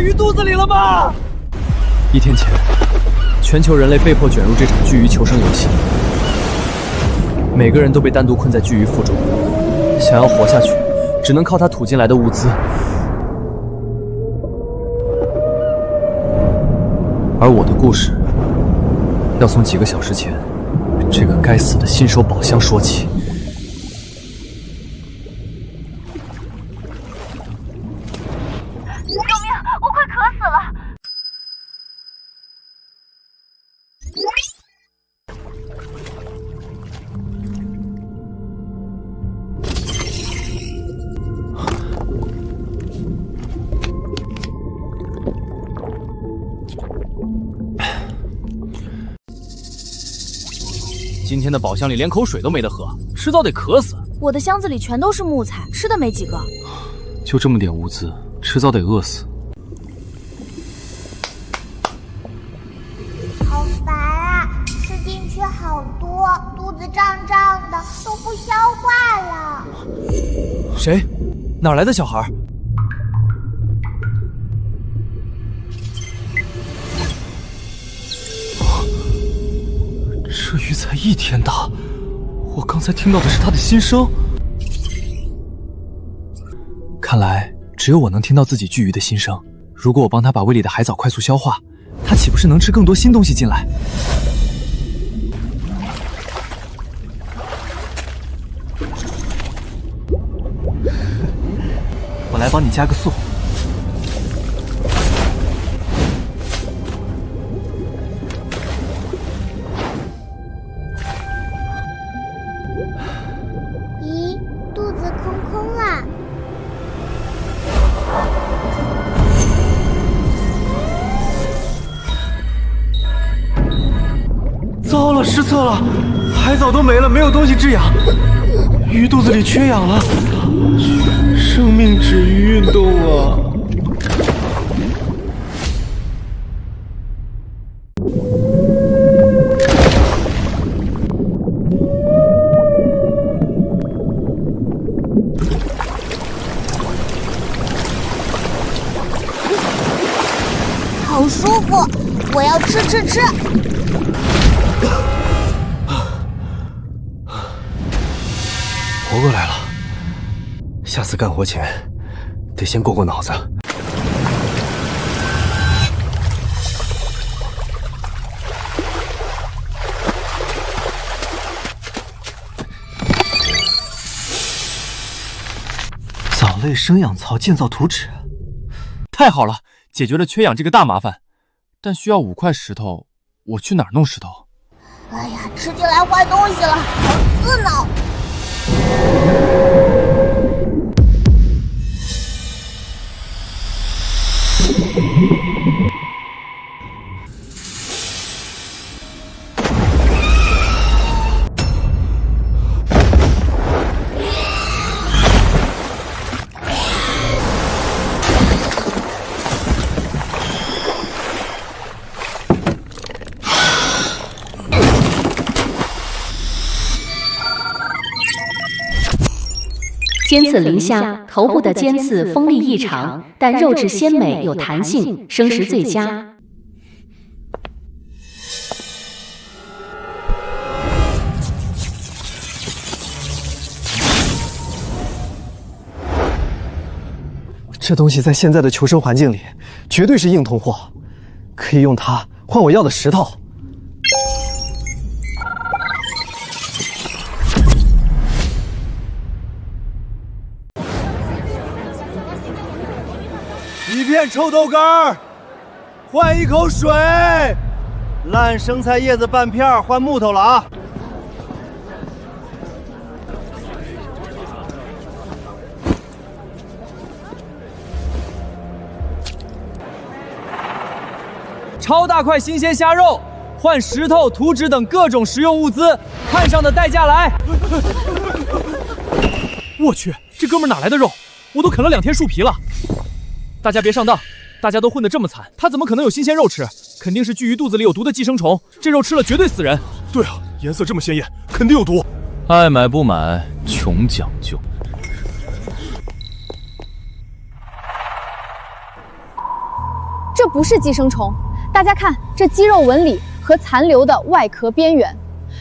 鱼肚子里了吗？1天前，全球人类被迫卷入这场巨鱼求生游戏，每个人都被单独困在巨鱼腹中，想要活下去，只能靠它吐进来的物资。而我的故事，要从几个小时前，这个该死的新手宝箱说起。救命！我快渴死了！今天的宝箱里连口水都没得喝，迟早得渴死。我的箱子里全都是木材，吃的没几个。就这么点物资，迟早得饿死。好烦啊！吃进去好多，肚子胀胀的，都不消化了。谁？哪来的小孩？这鱼才1天大，我刚才听到的是它的心声。看来只有我能听到自己巨鱼的心声。如果我帮它把胃里的海藻快速消化，它岂不是能吃更多新东西进来？我来帮你加个速。咦，肚子空空了。糟了，失策了，海藻都没了，没有东西制氧，鱼肚子里缺氧了，生命止于运动啊！好舒服，我要吃。活过来了，下次干活前得先过脑子。藻类生养槽建造图纸，太好了，解决了缺氧这个大麻烦。但需要5块石头，我去哪儿弄石头？哎呀，吃进来坏东西了，好刺挠。尖刺鳞虾头部的尖刺锋利异常，但肉质鲜美有弹性，生食最佳。这东西在现在的求生环境里，绝对是硬通货，可以用它换我要的石头。一片臭豆干儿，换一口水。烂生菜叶子半片，换木头了啊！超大块新鲜虾肉，换石头、图纸等各种实用物资，看上的代价来。我去，这哥们哪来的肉？我都啃了2天树皮了。大家别上当，大家都混得这么惨，他怎么可能有新鲜肉吃？肯定是巨鱼肚子里有毒的寄生虫，这肉吃了绝对死人。对啊，颜色这么鲜艳，肯定有毒。爱买不买，穷讲究。这不是寄生虫，大家看这肌肉纹理和残留的外壳边缘，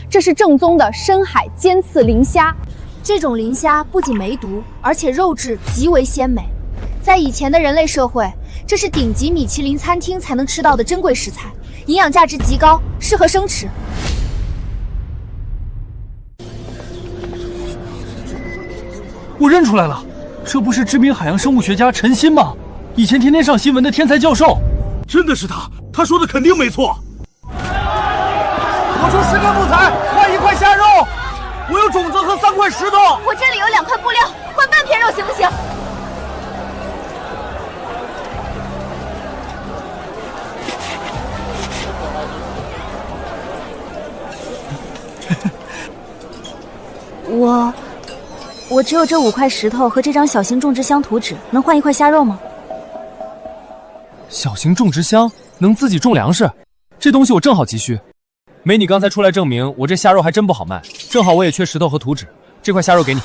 这是正宗的深海尖刺磷虾。这种磷虾不仅没毒，而且肉质极为鲜美。在以前的人类社会，这是顶级米其林餐厅才能吃到的珍贵食材，营养价值极高，适合生吃。我认出来了，这不是知名海洋生物学家陈鑫吗？以前天天上新闻的天才教授。真的是他，他说的肯定没错。我出10根木材换1块虾肉，我有种子和3块石头。我这里有2块布料，换半片肉行不行？我只有这5块石头和这张小型种植箱图纸，能换1块虾肉吗？小型种植箱能自己种粮食，这东西我正好急需。没你刚才出来证明，我这虾肉还真不好卖。正好我也缺石头和图纸，这块虾肉给你。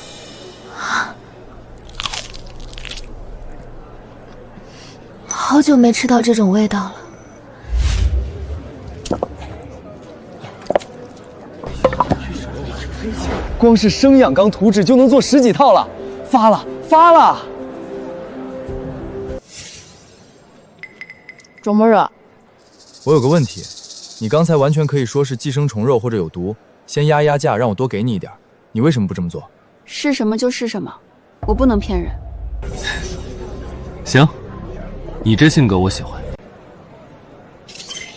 好久没吃到这种味道了。光是生养缸图纸就能做10几套了，发了！周末热，我有个问题，你刚才完全可以说是寄生虫肉或者有毒，先压价，让我多给你一点，你为什么不这么做？是什么就是什么，我不能骗人。行，你这性格我喜欢。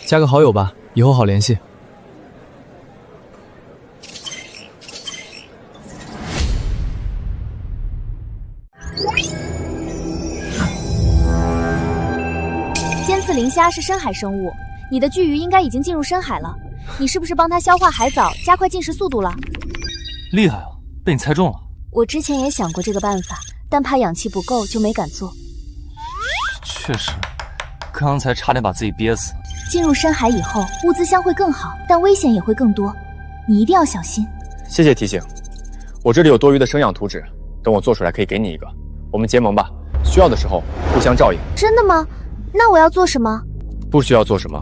加个好友吧，以后好联系。尖刺磷虾是深海生物，你的巨鱼应该已经进入深海了。你是不是帮它消化海藻，加快进食速度了？厉害啊，被你猜中了。我之前也想过这个办法，但怕氧气不够，就没敢做。确实，刚才差点把自己憋死。进入深海以后，物资箱会更好，但危险也会更多，你一定要小心。谢谢提醒，我这里有多余的生养图纸，等我做出来可以给你一个。我们结盟吧，需要的时候互相照应。真的吗？那我要做什么？不需要做什么，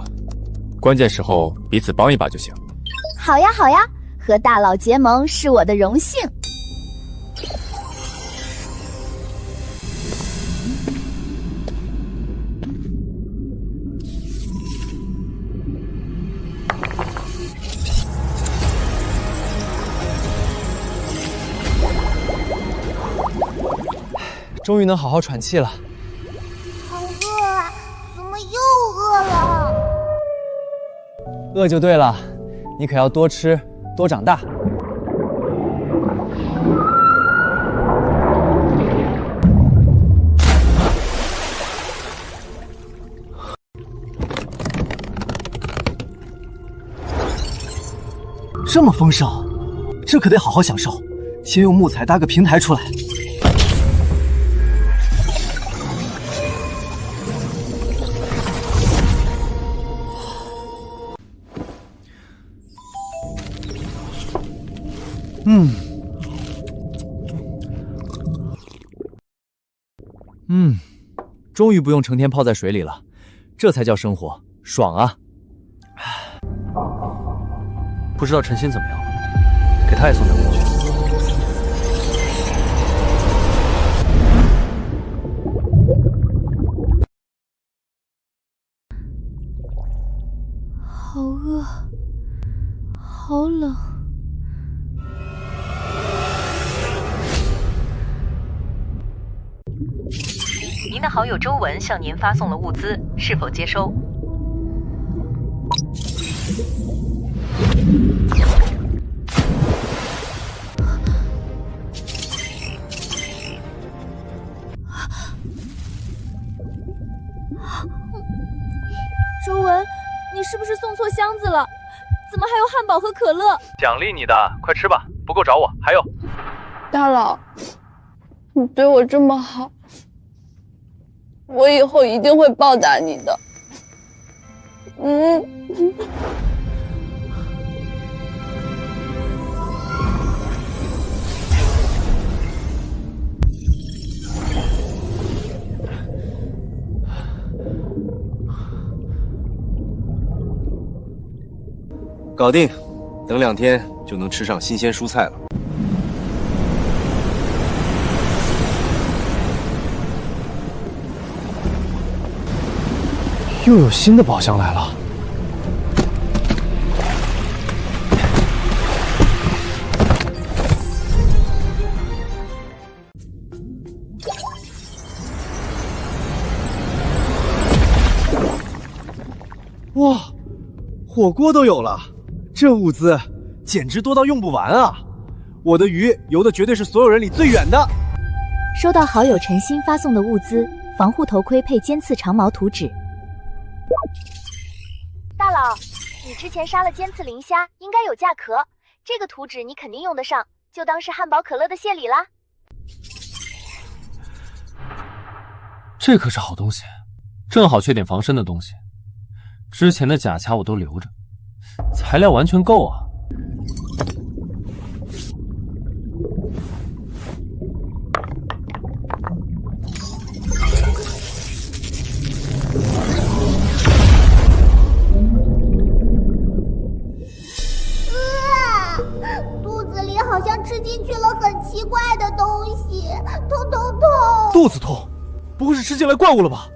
关键时候彼此帮一把就行。好呀好呀，和大佬结盟是我的荣幸。终于能好好喘气了。好饿啊，怎么又饿了？饿就对了，你可要多吃，多长大。这么丰盛，这可得好好享受。先用木材搭个平台出来。终于不用成天泡在水里了，这才叫生活，爽啊！不知道陈鑫怎么样，给他也送点回去。好饿，好冷。您的好友周文向您发送了物资，是否接收？周文，你是不是送错箱子了？怎么还有汉堡和可乐？奖励你的，快吃吧，不够找我。还有，大佬，你对我这么好，我以后一定会报答你的。搞定，等2天就能吃上新鲜蔬菜了。又有新的宝箱来了。哇，火锅都有了，这物资简直多到用不完啊！我的鱼游的绝对是所有人里最远的。收到好友陈鑫发送的物资：防护头盔配尖刺长矛图纸。大佬，你之前杀了尖刺磷虾，应该有价壳，这个图纸你肯定用得上，就当是汉堡可乐的谢礼啦。这可是好东西，正好缺点防身的东西。之前的甲钳我都留着，材料完全够啊。肚子里好像吃进去了很奇怪的东西，痛痛痛！肚子痛，不会是吃进来怪物了吧？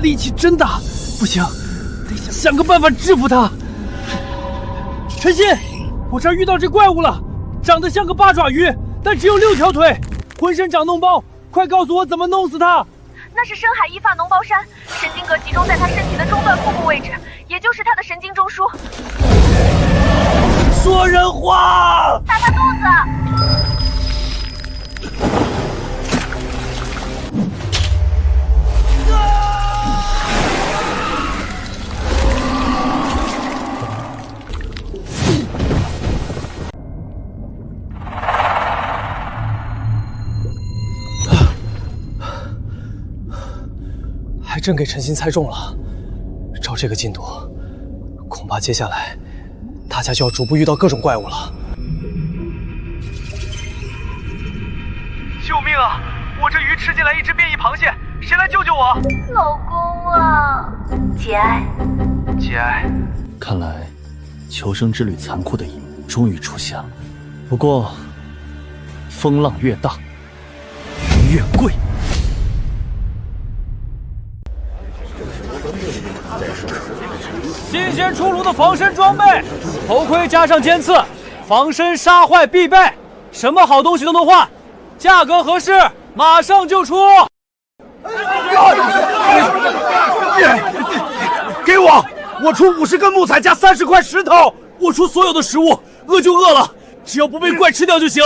力气真大，不行，得想个办法制服他。陈鑫，我这儿遇到这怪物了，长得像个八爪鱼，但只有6条腿，浑身长脓包，快告诉我怎么弄死它！那是深海一发脓包山，神经核集中在他身体的中段腹部位置，也就是他的神经中枢。说人话！打他肚子！还真给陈鑫猜中了。照这个进度，恐怕接下来大家就要逐步遇到各种怪物了。救命啊！我这鱼吃进来一只变异螃蟹，谁来救救我？老公啊，节哀。节哀。看来，求生之旅残酷的一幕终于出现了。不过，风浪越大，鱼越贵。新鲜出炉的防身装备，头盔加上尖刺，防身杀坏必备，什么好东西都能换，价格合适，马上就出。给我出50根木材加30块石头，我出所有的食物，饿就饿了，只要不被怪吃掉就行。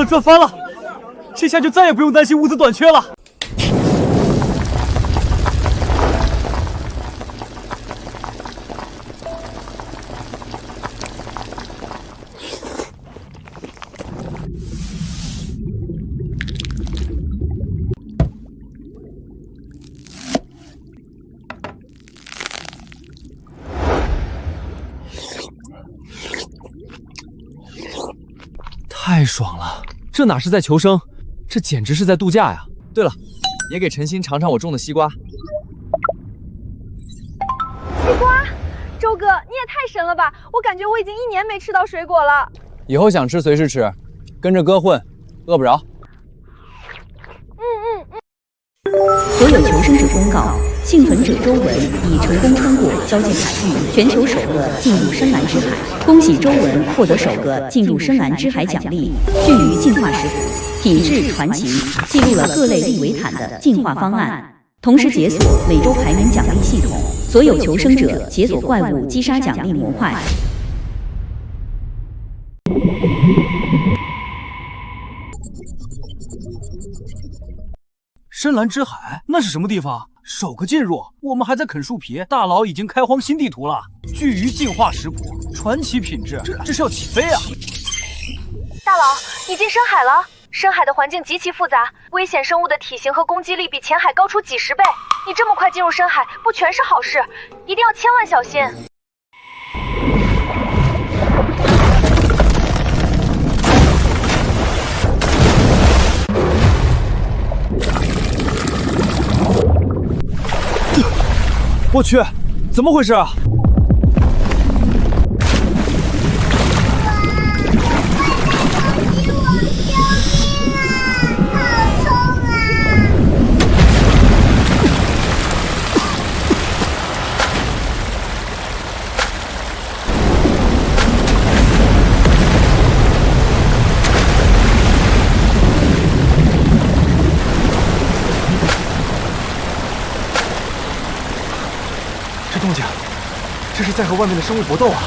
赚翻了！这下就再也不用担心物资短缺了。太爽了！这哪是在求生，这简直是在度假呀！对了，也给陈鑫尝尝我种的西瓜。西瓜，周哥，你也太神了吧！我感觉我已经1年没吃到水果了。以后想吃随时吃，跟着哥混，饿不着。所有求生者公告：幸存者周文已成功穿过交界海域，全球首个进入深蓝之海。恭喜周文获得首个进入深蓝之海奖励——巨鱼进化石斧，品质传奇，记录了各类利维坦的进化方案，同时解锁每周排名奖励系统。所有求生者解锁怪物击杀奖励模块。深蓝之海，那是什么地方？首个进入，我们还在啃树皮，大佬已经开荒新地图了。巨鱼进化食谱，传奇品质，这是要起飞啊！大佬，你进深海了。深海的环境极其复杂，危险生物的体型和攻击力比浅海高出几十倍。你这么快进入深海，不全是好事，一定要千万小心。我去，怎么回事啊？这是在和外面的生物搏斗啊！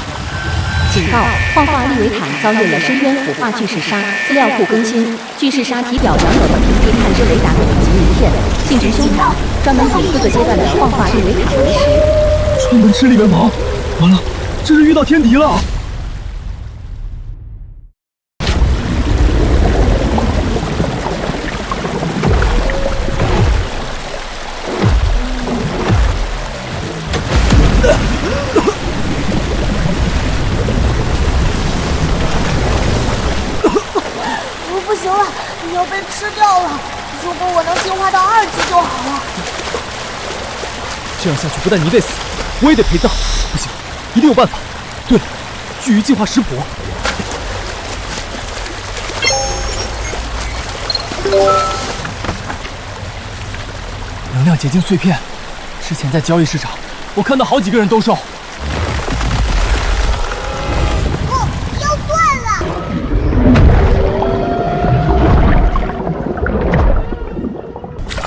警告：幻化利维坦遭遇了深渊腐化巨噬鲨，资料库更新。巨噬鲨体表长有和平地探视雷达等级名片，性质凶残，专门给各个阶段的幻化利维坦为食。专门吃里面毛，完了，这是遇到天敌了！要被吃掉了。如果我能进化到2级就好了。这样下去不但你得死，我也得陪葬。不行，一定有办法。对了，巨鱼进化食谱。能量结晶碎片，之前在交易市场，我看到好几个人都售。要断了！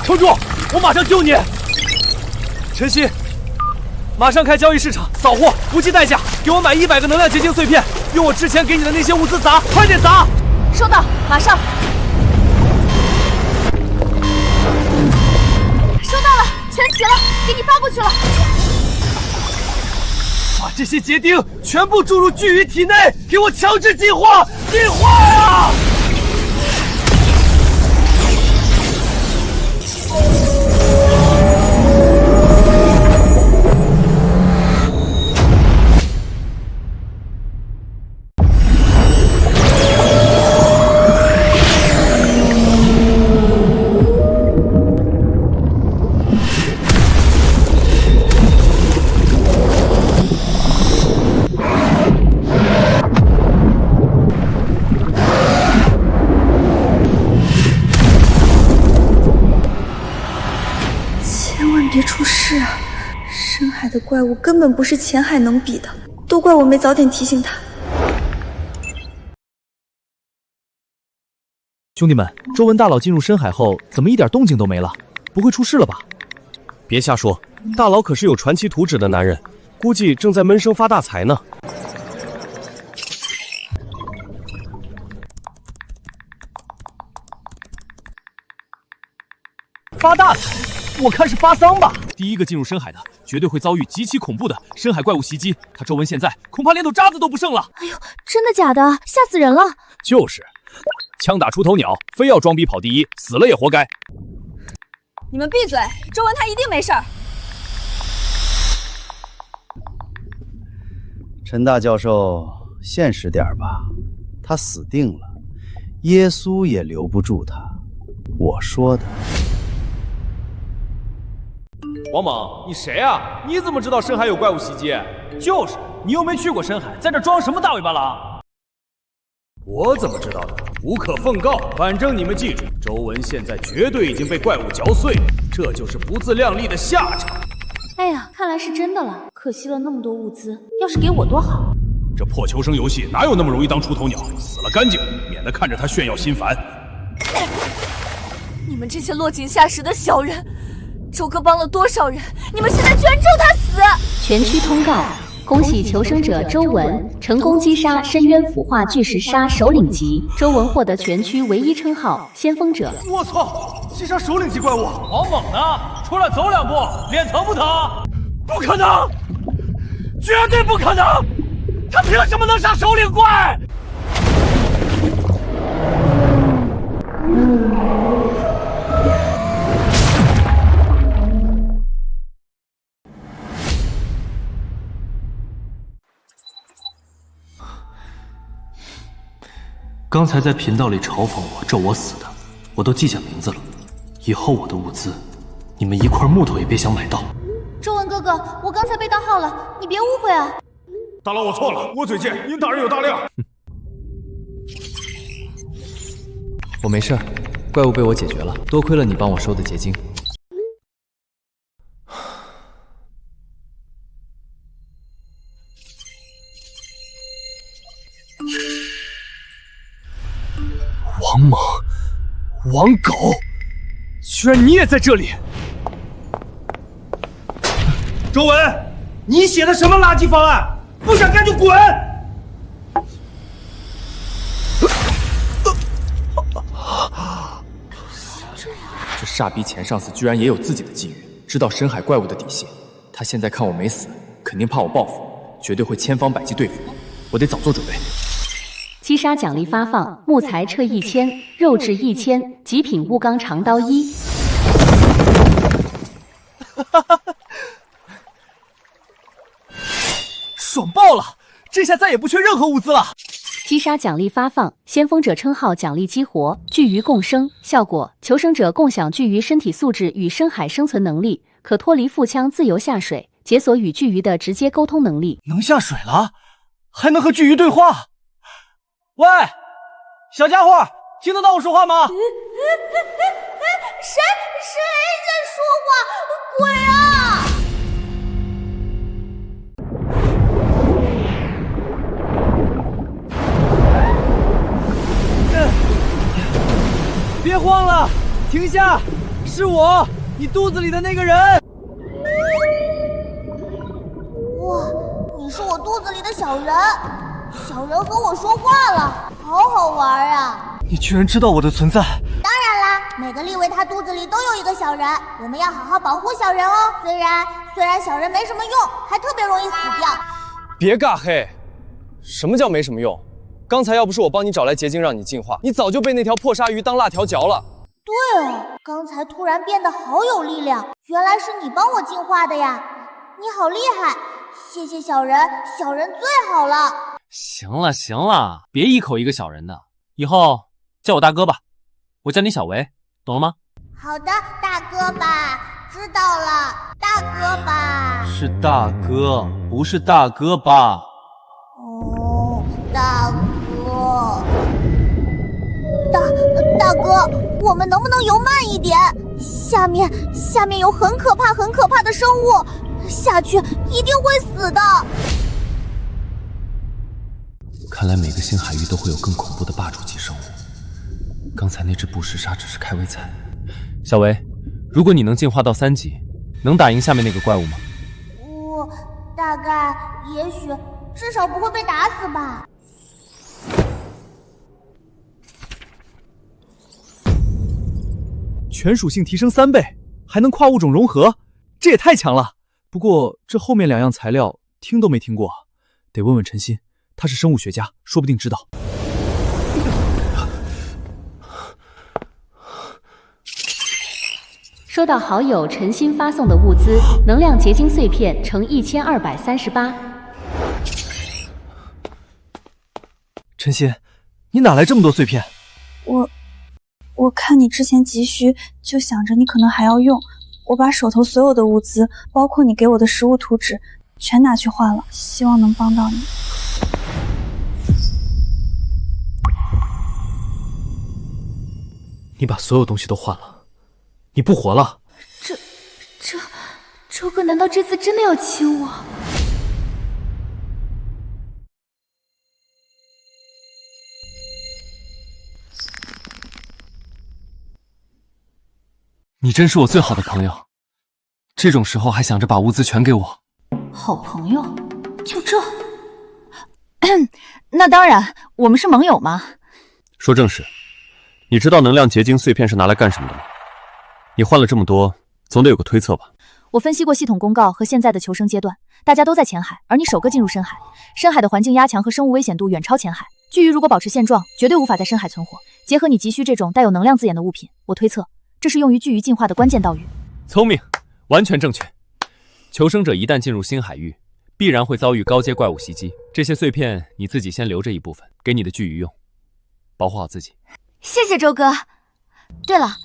撑住，我马上救你。晨曦，马上开交易市场扫货，不计代价，给我买100个能量结晶碎片，用我之前给你的那些物资砸，快点砸！收到，马上。收到了，全齐了，给你发过去了。把这些结晶全部注入巨鱼体内，给我强制进化！进化呀！别出事啊！深海的怪物根本不是浅海能比的，都怪我没早点提醒他。兄弟们，周文大佬进入深海后，怎么一点动静都没了？不会出事了吧？别瞎说，大佬可是有传奇图纸的男人，估计正在闷声发大财呢。发大财？我看是发丧吧。第一个进入深海的，绝对会遭遇极其恐怖的深海怪物袭击。他周文现在恐怕连头渣子都不剩了。哎呦，真的假的？吓死人了！就是，枪打出头鸟，非要装逼跑第一，死了也活该。你们闭嘴！周文他一定没事儿。陈大教授，现实点吧，他死定了，耶稣也留不住他。我说的。王猛，你谁啊？你怎么知道深海有怪物袭击？就是，你又没去过深海，在这装什么大尾巴狼？我怎么知道的？无可奉告。反正你们记住，周文现在绝对已经被怪物嚼碎了，这就是不自量力的下场。哎呀，看来是真的了，可惜了那么多物资，要是给我多好。这破求生游戏哪有那么容易当出头鸟？死了干净，免得看着他炫耀心烦。你们这些落井下石的小人！周哥帮了多少人？你们现在居然咒他死！全区通告：恭喜求生者周文成功击杀深渊腐化巨石鲨首领级，周文获得全区唯一称号先锋者。我操！击杀首领级怪物，好猛呢！出来走2步，脸疼不疼？不可能，绝对不可能！他凭什么能杀首领怪？刚才在频道里嘲讽我、咒我死的，我都记下名字了。以后我的物资，你们一块木头也别想买到。周文哥哥，我刚才被盗号了，你别误会啊。大佬，我错了，我嘴贱，您大人有大量。我没事，怪物被我解决了，多亏了你帮我收的结晶。王莽，王狗，居然你也在这里！周文，你写的什么垃圾方案？不想干就滚！这傻逼钱上司居然也有自己的觊觎，知道深海怪物的底细。他现在看我没死，肯定怕我报复，绝对会千方百计对付我。我得早做准备。击杀奖励发放：木材撤1000，肉质1000，极品钨钢长刀1。爽爆了！这下再也不缺任何物资了。击杀奖励发放：先锋者称号奖励激活，巨鱼共生效果：求生者共享巨鱼身体素质与深海生存能力，可脱离腹腔自由下水，解锁与巨鱼的直接沟通能力。能下水了，还能和巨鱼对话。喂，小家伙，听得到我说话吗？谁在说话？鬼啊！别慌了，停下！是我，你肚子里的那个人。哇，你是我肚子里的小人，小人和我说话了，好好玩啊！你居然知道我的存在？当然啦，每个立维他肚子里都有一个小人，我们要好好保护小人哦。虽然小人没什么用，还特别容易死掉。别尬黑，什么叫没什么用？刚才要不是我帮你找来结晶让你进化，你早就被那条破鲨鱼当辣条嚼了。对哦，刚才突然变得好有力量，原来是你帮我进化的呀！你好厉害，谢谢小人，小人最好了。行了，别一口一个小人的，以后叫我大哥吧，我叫你小维，懂了吗？好的，大哥吧，知道了，大哥吧。是大哥，不是大哥吧？哦，大哥，大哥，我们能不能游慢一点？下面有很可怕的生物，下去一定会死的。看来每个星海域都会有更恐怖的霸主级生物。刚才那只捕食鲨只是开胃菜。小维，如果你能进化到3级，能打赢下面那个怪物吗？我大概，也许，至少不会被打死吧。全属性提升3倍，还能跨物种融合，这也太强了。不过这后面2样材料听都没听过，得问问陈鑫，他是生物学家，说不定知道。收到好友陈鑫发送的物资，能量结晶碎片乘1238。陈鑫，你哪来这么多碎片？我看你之前急需，就想着你可能还要用，我把手头所有的物资，包括你给我的食物图纸，全拿去换了，希望能帮到你。你把所有东西都换了，你不活了。周哥难道这次真的要亲我？你真是我最好的朋友，这种时候还想着把物资全给我。好朋友？就这？那当然，我们是盟友嘛。说正事，你知道能量结晶碎片是拿来干什么的吗？你换了这么多，总得有个推测吧？我分析过系统公告和现在的求生阶段，大家都在浅海，而你首个进入深海。深海的环境压强和生物危险度远超浅海，巨鱼如果保持现状，绝对无法在深海存活。结合你急需这种带有能量字眼的物品，我推测这是用于巨鱼进化的关键道具。聪明，完全正确。求生者一旦进入新海域，必然会遭遇高阶怪物袭击。这些碎片你自己先留着一部分，给你的巨鱼用，保护好自己。谢谢周哥。对了，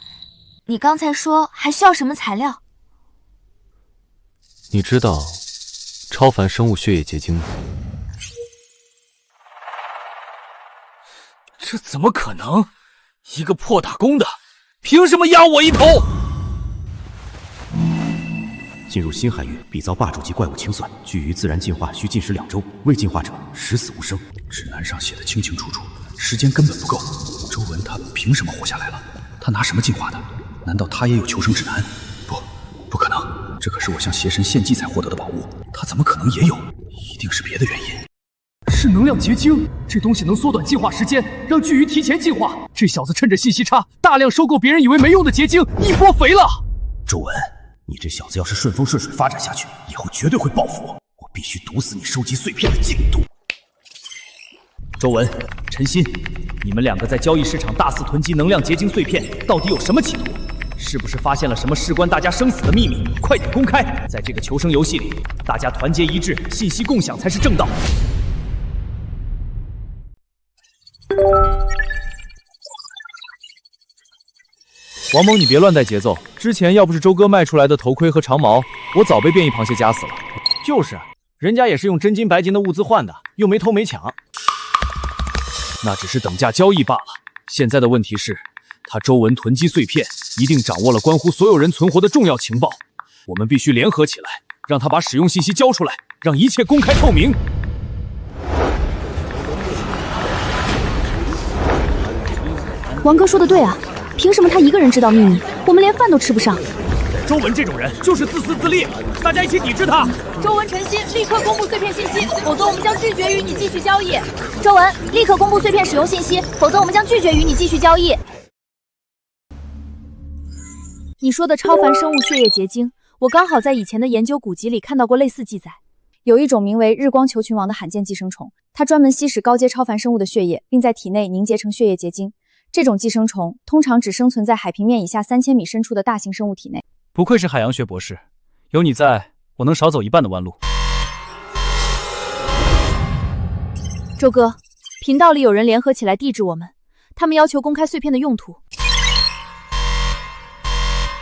你刚才说还需要什么材料？你知道超凡生物血液结晶吗？这怎么可能？一个破打工的，凭什么压我一头？进入新海域必遭霸主级怪物清算，巨鱼自然进化需禁食2周，未进化者十死无生。指南上写的清清楚楚，时间根本不够。周文他凭什么活下来了？他拿什么进化的？难道他也有求生指南？不可能，这可是我向邪神献祭才获得的宝物，他怎么可能也有？一定是别的原因。是能量结晶，这东西能缩短进化时间，让巨鱼提前进化。这小子趁着信息差，大量收购别人以为没用的结晶，一波肥了。周文，你这小子要是顺风顺水发展下去，以后绝对会报复我。我必须堵死你收集碎片的进度。周文、陈鑫，你们2个在交易市场大肆囤积能量结晶碎片，到底有什么企图？是不是发现了什么事关大家生死的秘密？快点公开！在这个求生游戏里，大家团结一致，信息共享才是正道。王猛，你别乱带节奏。之前要不是周哥卖出来的头盔和长矛，我早被变异螃蟹夹死了。就是，人家也是用真金白银的物资换的，又没偷没抢。那只是等价交易罢了。现在的问题是，他周文囤积碎片，一定掌握了关乎所有人存活的重要情报。我们必须联合起来，让他把使用信息交出来，让一切公开透明。王哥说的对啊，凭什么他一个人知道秘密，我们连饭都吃不上？周文这种人就是自私自利，大家一起抵制他。周文、陈鑫，立刻公布碎片信息，否则我们将拒绝与你继续交易。周文，立刻公布碎片使用信息，否则我们将拒绝与你继续交易。你说的超凡生物血液结晶，我刚好在以前的研究古籍里看到过类似记载。有一种名为日光球群王的罕见寄生虫，它专门吸食高阶超凡生物的血液，并在体内凝结成血液结晶。这种寄生虫通常只生存在海平面以下3000米深处的大型生物体内。不愧是海洋学博士，有你在，我能少走一半的弯路。周哥，频道里有人联合起来抵制我们，他们要求公开碎片的用途。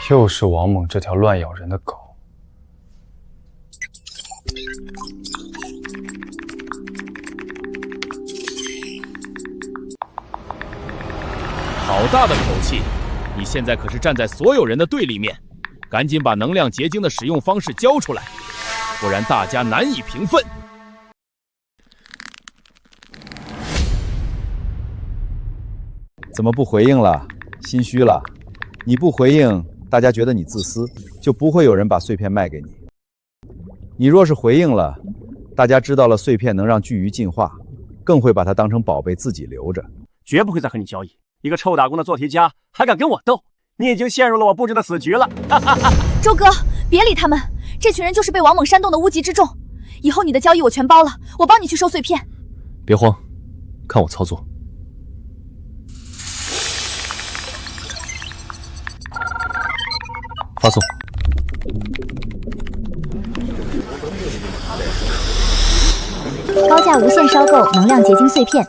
又是王猛这条乱咬人的狗。好大的口气！你现在可是站在所有人的对立面，赶紧把能量结晶的使用方式交出来，不然大家难以平分。怎么不回应了？心虚了？你不回应，大家觉得你自私，就不会有人把碎片卖给你。你若是回应了，大家知道了碎片能让巨鱼进化，更会把它当成宝贝自己留着。绝不会再和你交易。一个臭打工的做题家还敢跟我斗，你已经陷入了我布置的死局了。周哥，别理他们，这群人就是被王猛煽动的无极之众。以后你的交易我全包了，我帮你去收碎片。别慌，看我操作。发送。高价无限烧购能量结晶碎片。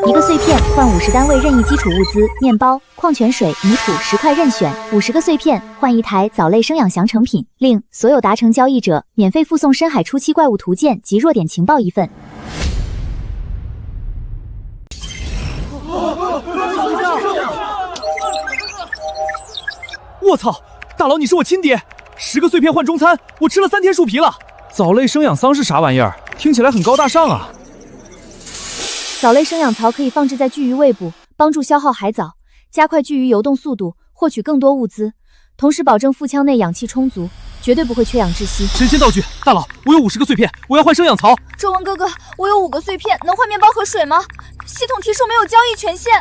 一个碎片换50单位任意基础物资，面包、矿泉水、泥土10块任选，50个碎片换1台藻类生养祥成品。另所有达成交易者免费附送深海初期怪物图鉴及弱点情报1份。我操，大佬你是我亲爹！10个碎片换中餐，我吃了3天树皮了。藻类生养桑是啥玩意儿？听起来很高大上啊。藻类生养槽可以放置在巨鱼胃部，帮助消耗海藻，加快巨鱼游动速度，获取更多物资，同时保证腹腔内氧气充足，绝对不会缺氧窒息。神仙道具，大佬，我有50个碎片，我要换生养槽。周文哥哥，我有5个碎片，能换面包和水吗？系统提示没有交易权限。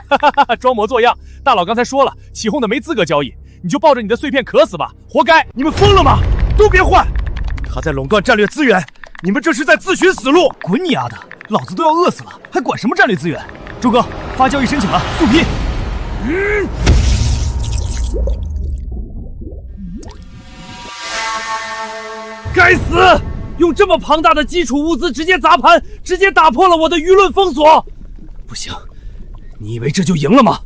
装模作样，大佬刚才说了，起哄的没资格交易。你就抱着你的碎片渴死吧，活该！你们疯了吗？都别换！他在垄断战略资源，你们这是在自寻死路！滚你丫的！老子都要饿死了，还管什么战略资源？周哥，发交易申请了，速批！该死！用这么庞大的基础物资直接砸盘，直接打破了我的舆论封锁。不行，你以为这就赢了吗？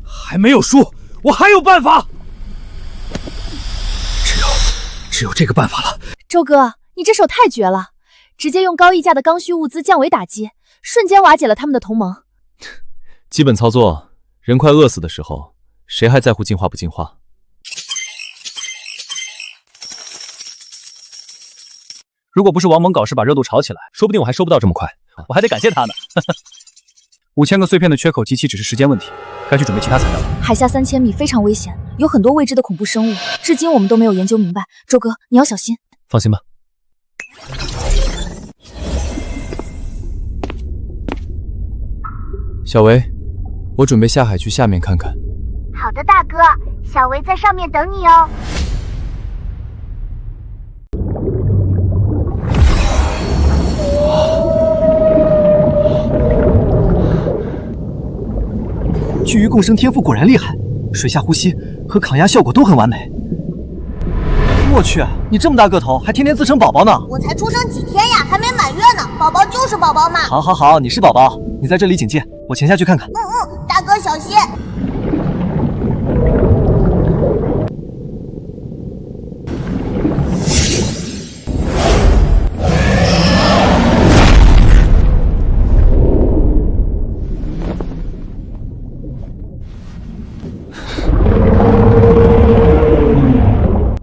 还没有输，我还有办法。只有这个办法了。周哥，你这手太绝了，直接用高溢价的刚需物资降维打击，瞬间瓦解了他们的同盟。基本操作，人快饿死的时候，谁还在乎进化不进化？如果不是王猛搞事把热度炒起来，说不定我还收不到这么快，我还得感谢他呢。5000个碎片的缺口集齐只是时间问题，该去准备其他材料了。海下3000米非常危险，有很多未知的恐怖生物，至今我们都没有研究明白。周哥，你要小心。放心吧。小维，我准备下海去下面看看。好的，大哥，小维在上面等你哦。巨鱼共生天赋果然厉害，水下呼吸和抗压效果都很完美。我去，你这么大个头，还天天自称宝宝呢？我才出生几天呀，还没满月呢，宝宝就是宝宝嘛。好，你是宝宝，你在这里警戒，我潜下去看看。大哥小心。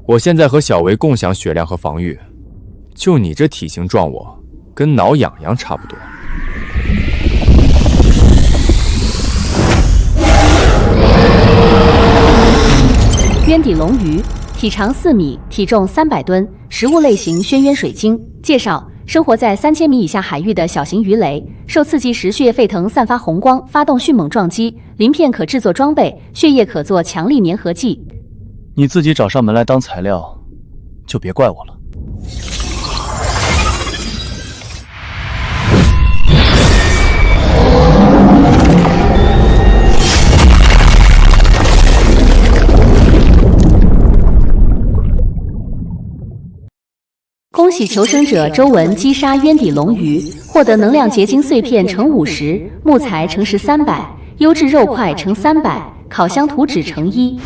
我现在和小维共享血量和防御，就你这体型撞我，跟挠痒痒差不多。渊底龙鱼，体长4米，体重300吨，食物类型轩辕水晶。介绍：生活在3000米以下海域的小型鱼雷，受刺激时血液沸腾，散发红光，发动迅猛撞击。鳞片可制作装备，血液可做强力粘合剂。你自己找上门来当材料，就别怪我了。恭喜求生者周文击杀渊底龙鱼，获得能量结晶碎片乘50，木材乘1300，优质肉块乘300，烤箱图纸乘1。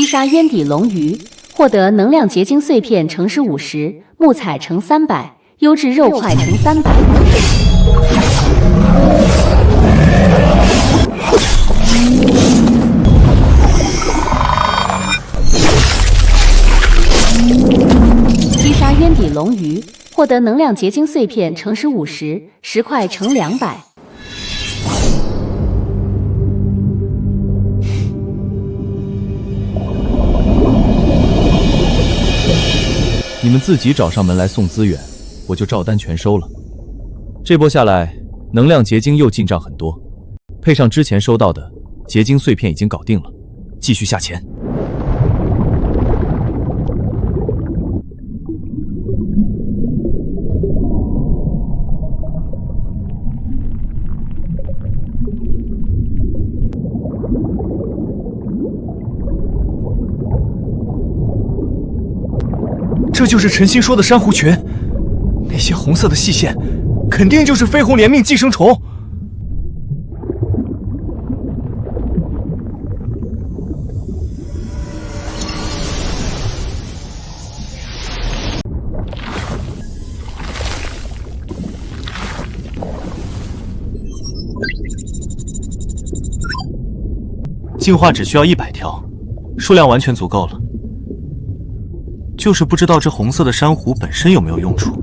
杀渊底龙鱼，获得能量结晶碎片乘50，木材乘300，优质肉块乘300。击杀渊底龙鱼，获得能量结晶碎片乘50，石块乘200。你们自己找上门来送资源，我就照单全收了。这波下来，能量结晶又进账很多，配上之前收到的结晶碎片已经搞定了，继续下钱。这就是陈星说的珊瑚群，那些红色的细线，肯定就是绯红怜悯寄生虫。进化只需要100条，数量完全足够了。就是不知道这红色的珊瑚本身有没有用处。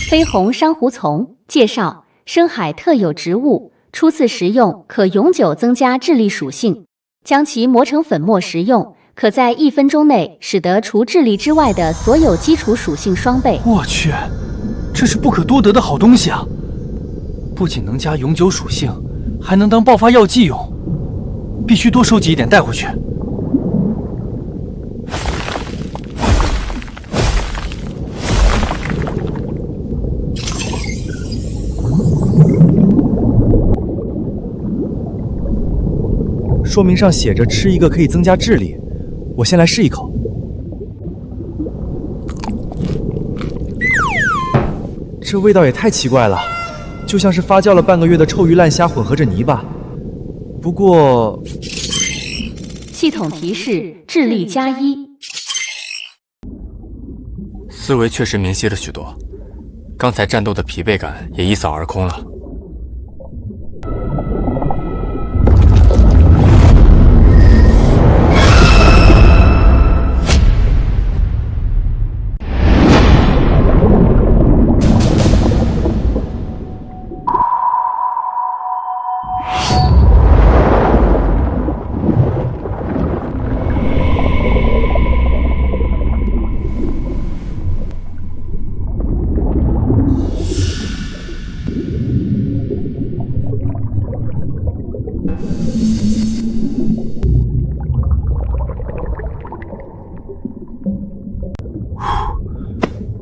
绯红珊瑚丛介绍：深海特有植物，初次食用可永久增加智力属性。将其磨成粉末食用，可在1分钟内使得除智力之外的所有基础属性双倍。我去，这是不可多得的好东西啊！不仅能加永久属性，还能当爆发药剂用，必须多收集一点带回去。说明上写着吃一个可以增加智力，我先来试一口。这味道也太奇怪了，就像是发酵了半个月的臭鱼烂虾混合着泥巴。不过，系统提示：智力+1。思维确实明晰了许多，刚才战斗的疲惫感也一扫而空了。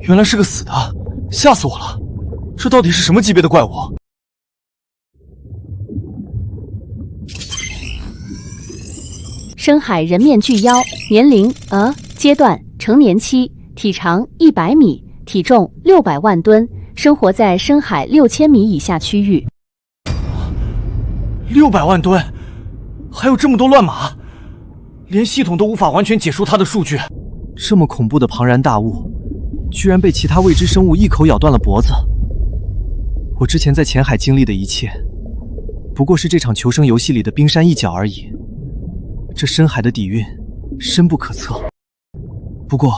原来是个死的，吓死我了！这到底是什么级别的怪物？深海人面巨妖，年龄阶段成年期，体长100米，体重600万吨，生活在深海6000米以下区域。600万吨，还有这么多乱码，连系统都无法完全解述它的数据。这么恐怖的庞然大物，居然被其他未知生物一口咬断了脖子。我之前在浅海经历的一切，不过是这场求生游戏里的冰山一角而已。这深海的底蕴深不可测。不过，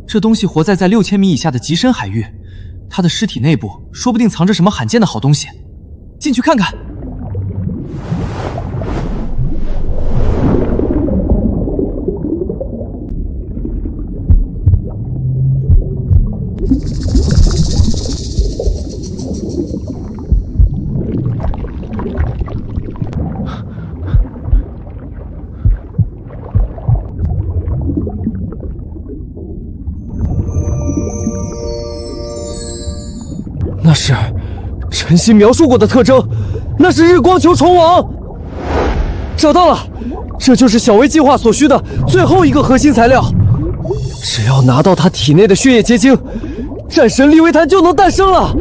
这东西活在6000米以下的极深海域，它的尸体内部说不定藏着什么罕见的好东西。进去看看。那是陈曦描述过的特征，那是日光球虫王。找到了，这就是小薇计划所需的最后一个核心材料。只要拿到他体内的血液结晶，战神利维坦就能诞生了。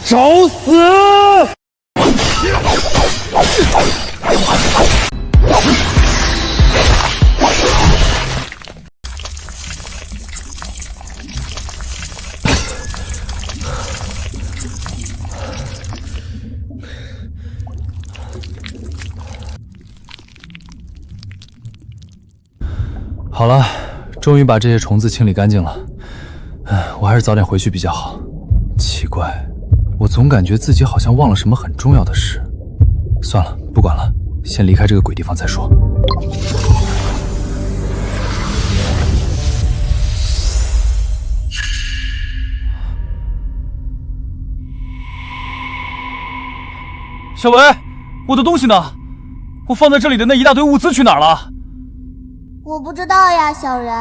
找死！好了，终于把这些虫子清理干净了。我还是早点回去比较好。奇怪，我总感觉自己好像忘了什么很重要的事。算了，不管了，先离开这个鬼地方再说。小维，我的东西呢？我放在这里的那一大堆物资去哪儿了？我不知道呀，小人。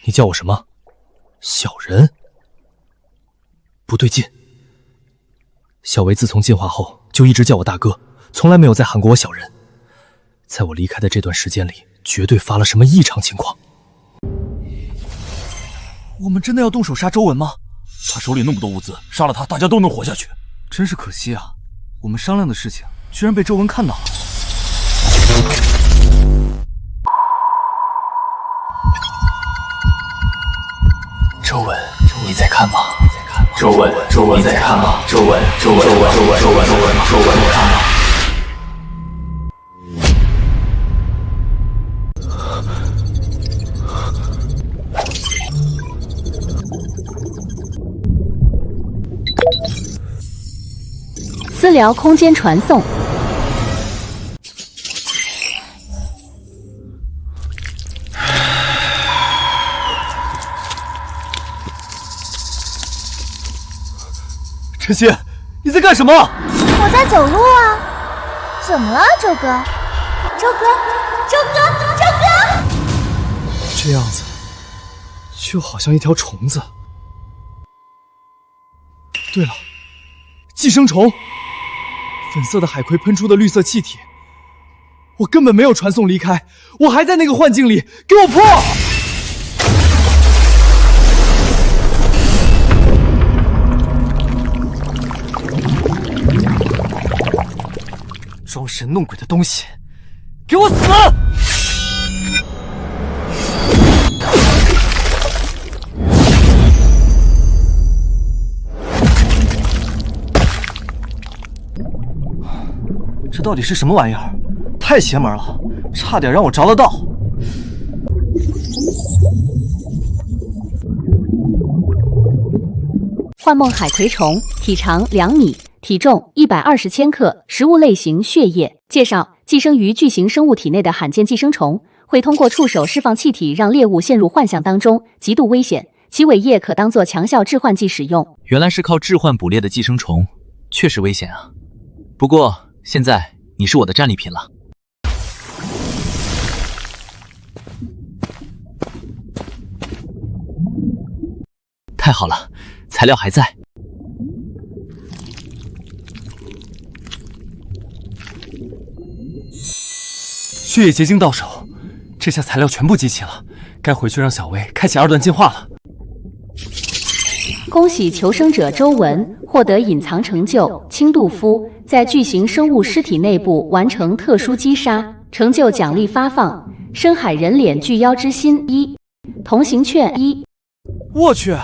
你叫我什么？小人？不对劲，小维自从进化后就一直叫我大哥，从来没有再喊过我小人。在我离开的这段时间里，绝对发了什么异常情况。我们真的要动手杀周文吗？他手里那么多物资，杀了他，大家都能活下去。真是可惜啊，我们商量的事情居然被周文看到了。周文，你在看吗？周文，你在看吗？周文，你看吗？私聊空间传送。晨曦，你在干什么？我在走路啊。怎么了，周哥？周哥！这样子，就好像一条虫子。对了，寄生虫，粉色的海葵喷出的绿色气体，我根本没有传送离开，我还在那个幻境里，给我破！装神弄鬼的东西，给我死！这到底是什么玩意儿？太邪门了，差点让我着了道。幻梦海葵虫，体长2米，体重120千克，食物类型血液。介绍：寄生于巨型生物体内的罕见寄生虫，会通过触手释放气体让猎物陷入幻象当中，极度危险。其尾叶可当作强效致幻剂使用。原来是靠致幻捕猎的寄生虫，确实危险啊。不过现在你是我的战利品了。太好了，材料还在。血液结晶到手，这下材料全部集齐了，该回去让小薇开启2段进化了。恭喜求生者周文获得隐藏成就轻度夫，在巨型生物尸体内部完成特殊击杀，成就奖励发放：深海人脸巨妖之心1，同行券1。我去，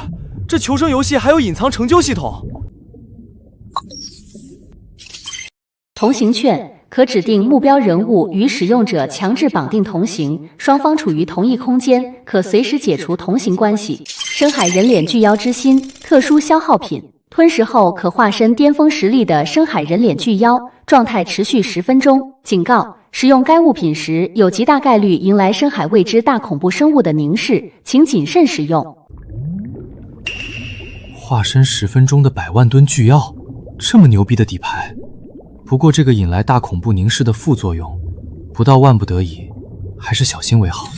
这求生游戏还有隐藏成就系统。同行券可指定目标人物与使用者强制绑定同行，双方处于同一空间，可随时解除同行关系。深海人脸巨妖之心特殊消耗品，吞食后可化身巅峰实力的深海人脸巨妖，状态持续10分钟。警告：使用该物品时有极大概率迎来深海未知大恐怖生物的凝视，请谨慎使用。化身10分钟的100万吨巨妖，这么牛逼的底牌。不过这个引来大恐怖凝视的副作用，不到万不得已，还是小心为好。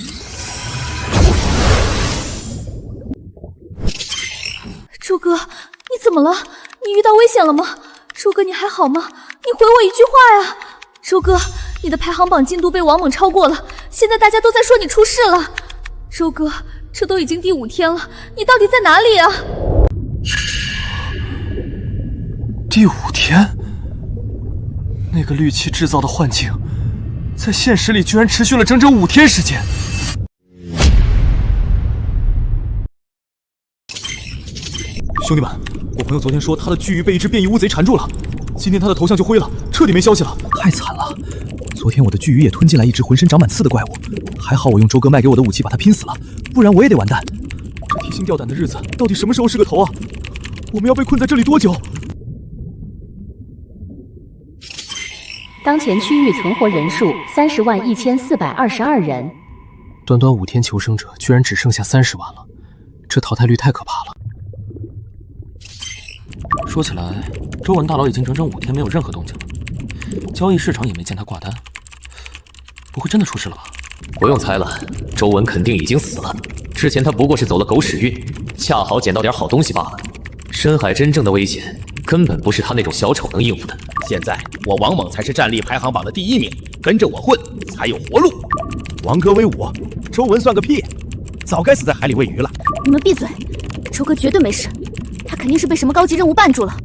周哥，你怎么了？你遇到危险了吗？周哥，你还好吗？你回我一句话呀！周哥，你的排行榜进度被王猛超过了，现在大家都在说你出事了。周哥，这都已经第5天了，你到底在哪里啊？第5天？那个氯气制造的幻境，在现实里居然持续了整整5天时间。兄弟们，我朋友昨天说他的巨鱼被一只变异乌贼缠住了，今天他的头像就灰了，彻底没消息了，太惨了。昨天我的巨鱼也吞进来一只浑身长满刺的怪物，还好我用周哥卖给我的武器把它拼死了，不然我也得完蛋。这提心吊胆的日子到底什么时候是个头啊？我们要被困在这里多久？当前区域存活人数301422人，短短5天，求生者居然只剩下30万了，这淘汰率太可怕了。说起来，周文大佬已经整整5天没有任何动静了，交易市场也没见他挂单，不会真的出事了吧？不用猜了，周文肯定已经死了。之前他不过是走了狗屎运，恰好捡到点好东西罢了。深海真正的危险根本不是他那种小丑能应付的。现在我王猛才是战力排行榜的第1名，跟着我混才有活路。王哥威武，周文算个屁，早该死在海里喂鱼了。你们闭嘴，周哥绝对没事，他肯定是被什么高级任务绊住了。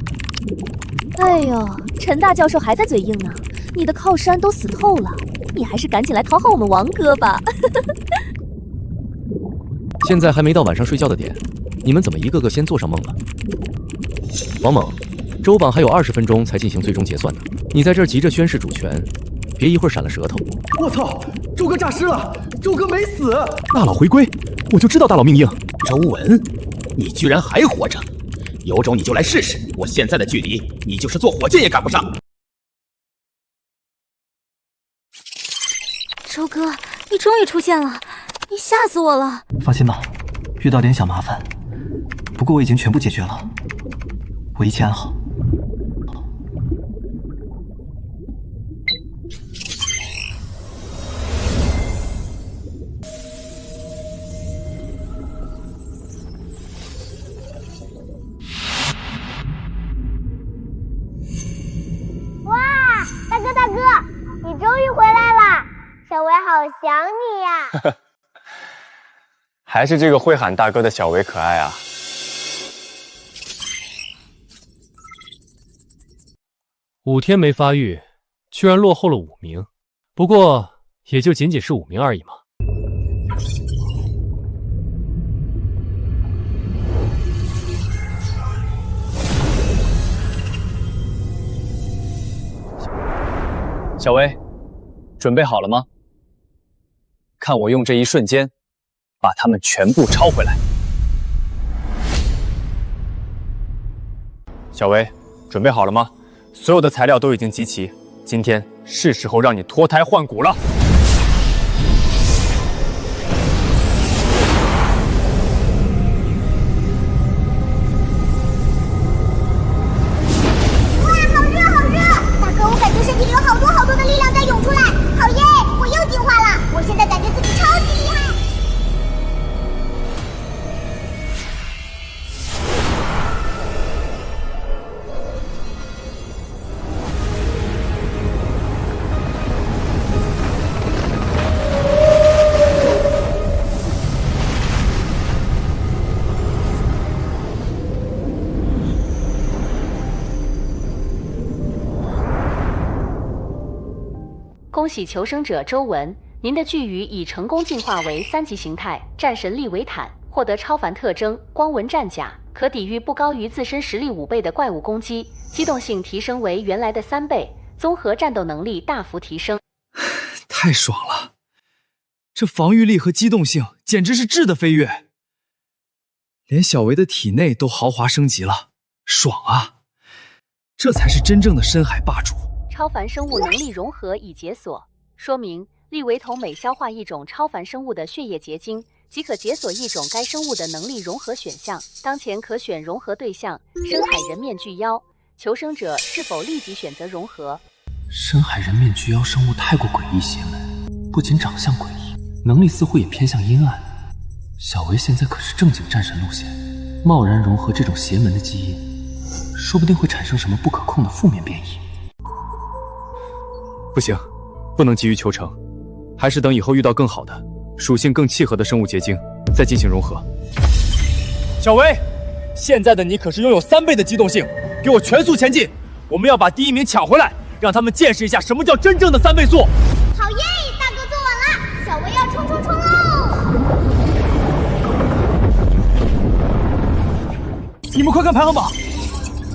哎呦，陈大教授还在嘴硬呢，你的靠山都死透了，你还是赶紧来讨好我们王哥吧。现在还没到晚上睡觉的点，你们怎么一个个先做上梦了？王猛，周榜还有20分钟才进行最终结算呢，你在这儿急着宣誓主权，别一会儿闪了舌头。我操，周哥诈尸了，周哥没死。大佬回归，我就知道大佬命硬。周文，你居然还活着，有种你就来试试，我现在的距离，你就是坐火箭也赶不上。周哥，你终于出现了，你吓死我了。放心吧，遇到点小麻烦，不过我已经全部解决了，我一切安好。哇，大哥大哥，你终于回来了，小维好想你呀。还是这个会喊大哥的小维可爱啊。5天没发育，居然落后了5名，不过也就仅仅是5名而已嘛。小薇，准备好了吗？看我用这一瞬间把他们全部抄回来。小薇，准备好了吗？所有的材料都已经集齐，今天是时候让你脱胎换骨了。哇，好热好热！大哥，我感觉身体里有好多好多的力量在涌出来，好耶！我又进化了，我现在感觉自己超级厉害。恭喜求生者周文，您的巨鱼已成功进化为3级形态战神利维坦，获得超凡特征光纹战甲，可抵御不高于自身实力5倍的怪物攻击，机动性提升为原来的3倍，综合战斗能力大幅提升。太爽了，这防御力和机动性简直是质的飞跃，连小维的体内都豪华升级了，爽啊！这才是真正的深海霸主。超凡生物能力融合已解锁，说明利维酮每消化一种超凡生物的血液结晶，即可解锁一种该生物的能力融合选项。当前可选融合对象深海人面巨妖，求生者是否立即选择融合？深海人面巨妖生物太过诡异邪门，不仅长相诡异，能力似乎也偏向阴暗。小维现在可是正经战神路线，贸然融合这种邪门的基因，说不定会产生什么不可控的负面变异。不行，不能急于求成，还是等以后遇到更好的、属性更契合的生物结晶，再进行融合。小维，现在的你可是拥有3倍的机动性，给我全速前进！我们要把第1名抢回来，让他们见识一下什么叫真正的3倍速。好耶，大哥做完了，小维要冲冲冲喽！你们快看排行榜！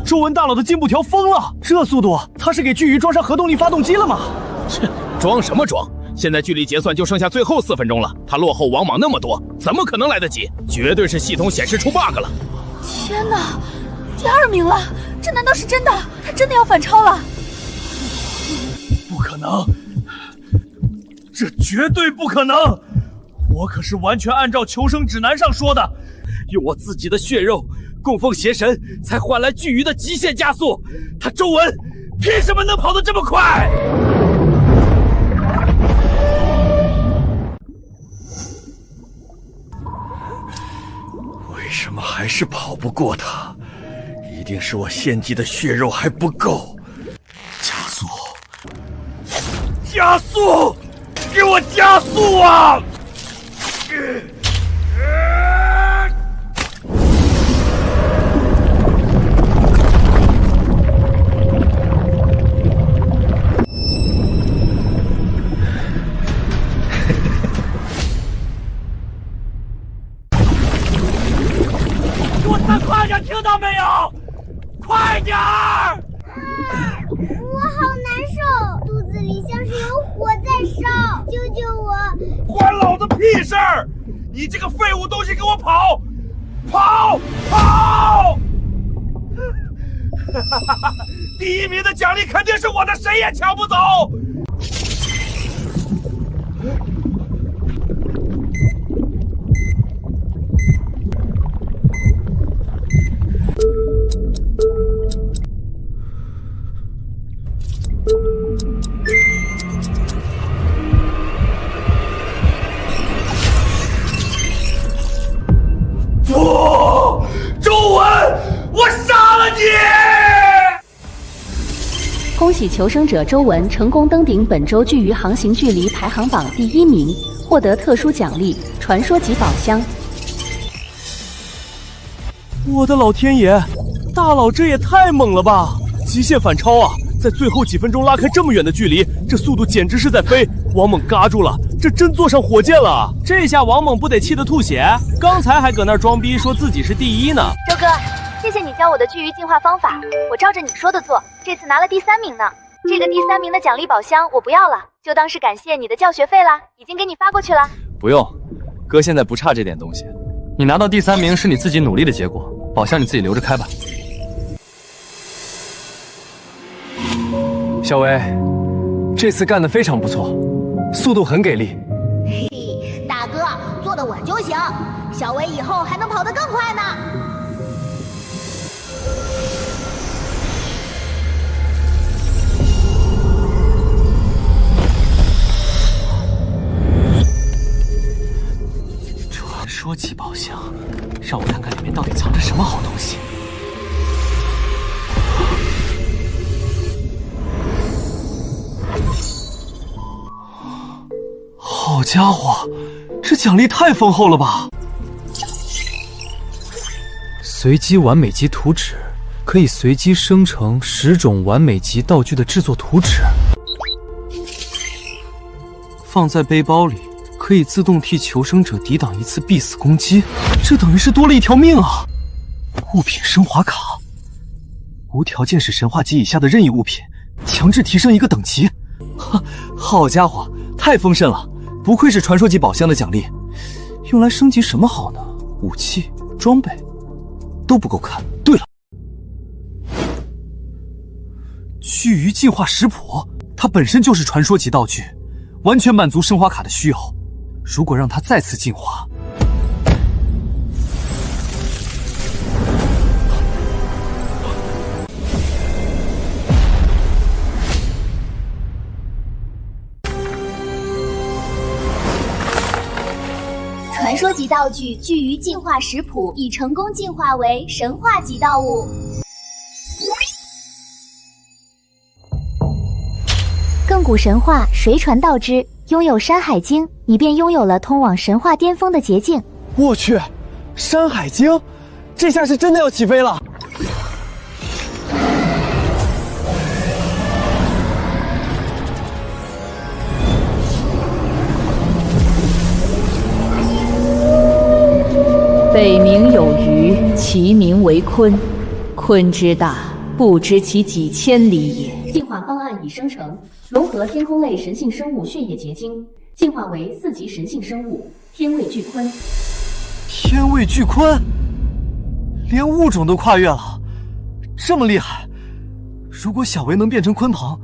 周文大佬的进步条疯了，这速度，他是给巨鱼装上核动力发动机了吗？切，装什么装？现在距离结算就剩下最后4分钟了，他落后王莽那么多，怎么可能来得及？绝对是系统显示出 bug 了。天哪，第2名了，这难道是真的？他真的要反超了？不可能，这绝对不可能！我可是完全按照求生指南上说的，用我自己的血肉供奉邪神，才换来巨鱼的极限加速。他周文凭什么能跑得这么快？为什么还是跑不过他？一定是我献祭的血肉还不够。加速！加速！给我加速啊！给我再快点，听到没有？快点儿！我好难受，肚子里像是有火在烧，救救我！关老子屁事儿！你这个废物东西，给我跑！跑！跑！第1名的奖励肯定是我的，谁也抢不走！不，周文，我杀了你！恭喜求生者周文成功登顶本周巨鱼航行距离排行榜第1名，获得特殊奖励——传说级宝箱。我的老天爷，大佬这也太猛了吧！极限反超啊！在最后几分钟拉开这么远的距离，这速度简直是在飞！王猛嘎住了，这真坐上火箭了！这下王猛不得气得吐血？刚才还搁那儿装逼说自己是第1呢。周哥，谢谢你教我的巨鱼进化方法，我照着你说的做，这次拿了第3名呢。这个第3名的奖励宝箱我不要了，就当是感谢你的教学费啦，已经给你发过去了。不用，哥现在不差这点东西。你拿到第3名是你自己努力的结果，宝箱你自己留着开吧。小维，这次干得非常不错，速度很给力。嘿，大哥，坐得稳就行，小维以后还能跑得更快呢。传说级宝箱，让我看看里面到底藏着什么好东西。好家伙，这奖励太丰厚了吧！随机完美级图纸可以随机生成10种完美级道具的制作图纸，放在背包里可以自动替求生者抵挡1次必死攻击，这等于是多了1条命啊！物品升华卡，无条件使神话级以下的任意物品强制提升1个等级。好家伙，太丰盛了！不愧是传说级宝箱的奖励，用来升级什么好呢？武器、装备都不够看。对了，巨鱼进化食谱，它本身就是传说级道具，完全满足升华卡的需要。如果让它再次进化，传说级道具巨鱼进化食谱已成功进化为神话级道物。亘古神话谁传道之？拥有山海经，你便拥有了通往神话巅峰的捷径。我去，山海经，这下是真的要起飞了！北冥有鱼，其名为鲲。鲲之大，不知其几千里也。进化方案已生成，融合天空类神性生物血液结晶，进化为4级神性生物天位巨鲲。天位巨鲲，连物种都跨越了，这么厉害！如果小维能变成鲲鹏，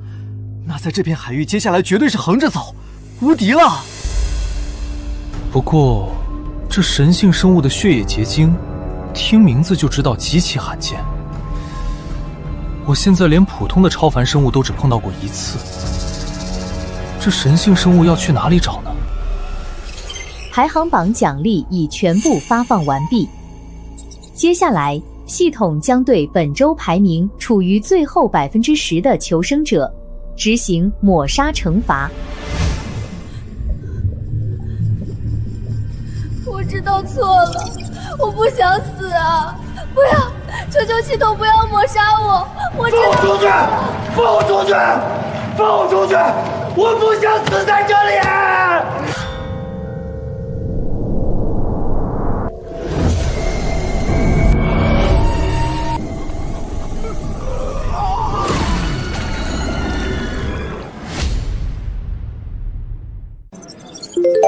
那在这片海域接下来绝对是横着走，无敌了。不过，这神性生物的血液结晶，听名字就知道极其罕见。我现在连普通的超凡生物都只碰到过1次，这神性生物要去哪里找呢？排行榜奖励已全部发放完毕，接下来系统将对本周排名处于最后10%的求生者执行抹杀惩罚。我知道错了，我不想死啊！不要，求求系统不要抹杀我！我知道。放出去！放出去！放出去！我不想死在这里！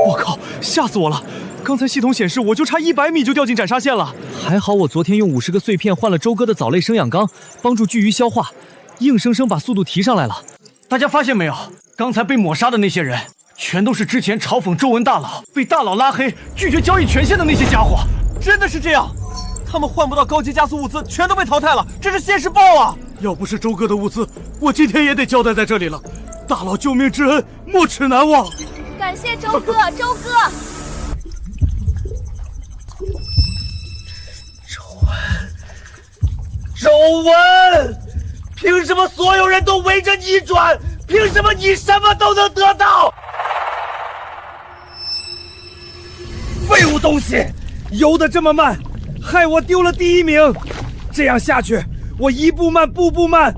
我靠，吓死我了！刚才系统显示我就差100米就掉进斩杀线了，还好我昨天用50个碎片换了周哥的藻类生养缸，帮助巨鱼消化，硬生生把速度提上来了。大家发现没有？刚才被抹杀的那些人，全都是之前嘲讽周文大佬、被大佬拉黑、拒绝交易权限的那些家伙。真的是这样？他们换不到高级加速物资，全都被淘汰了，这是现世报啊！要不是周哥的物资，我今天也得交代在这里了。大佬救命之恩，没齿难忘。感谢周哥，周哥。周文，凭什么所有人都围着你转？凭什么你什么都能得到？废物东西，游得这么慢，害我丢了第1名。这样下去，我一步慢，步步慢，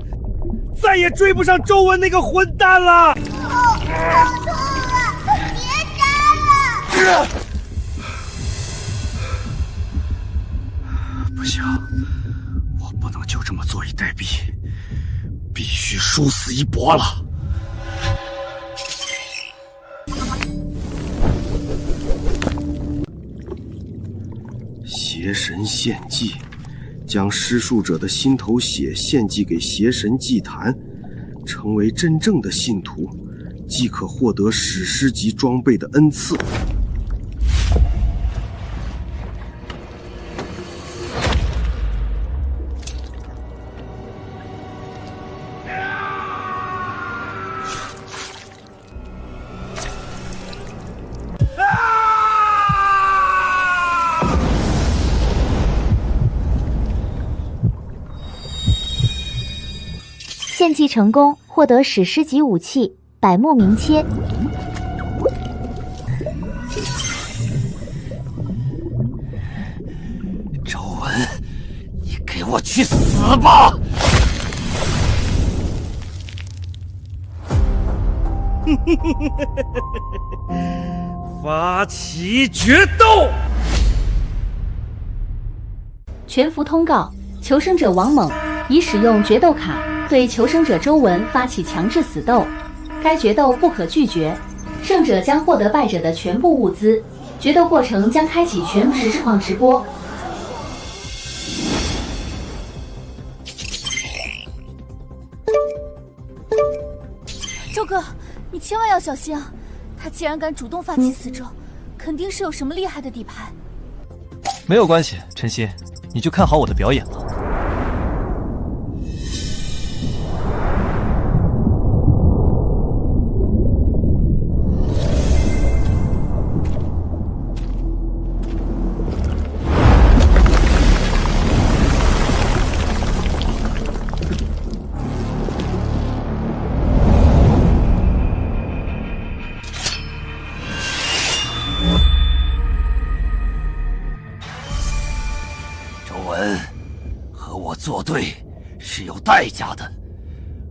再也追不上周文那个混蛋了。好痛啊！别杀了！不行。不能就这么坐以待毙，必须殊死一搏了。邪神献祭，将施术者的心头血献祭给邪神祭坛，成为真正的信徒，即可获得史诗级装备的恩赐。献祭成功，获得史诗级武器百目明切。周文，你给我去死吧！发起决斗！全服通告：求生者王猛已使用决斗卡对求生者周文发起强制死斗，该决斗不可拒绝，胜者将获得败者的全部物资。决斗过程将开启全实况直播。周哥，你千万要小心啊！他既然敢主动发起死斗，肯定是有什么厉害的底牌。没有关系，陈曦，你就看好我的表演吧。作对是有代价的，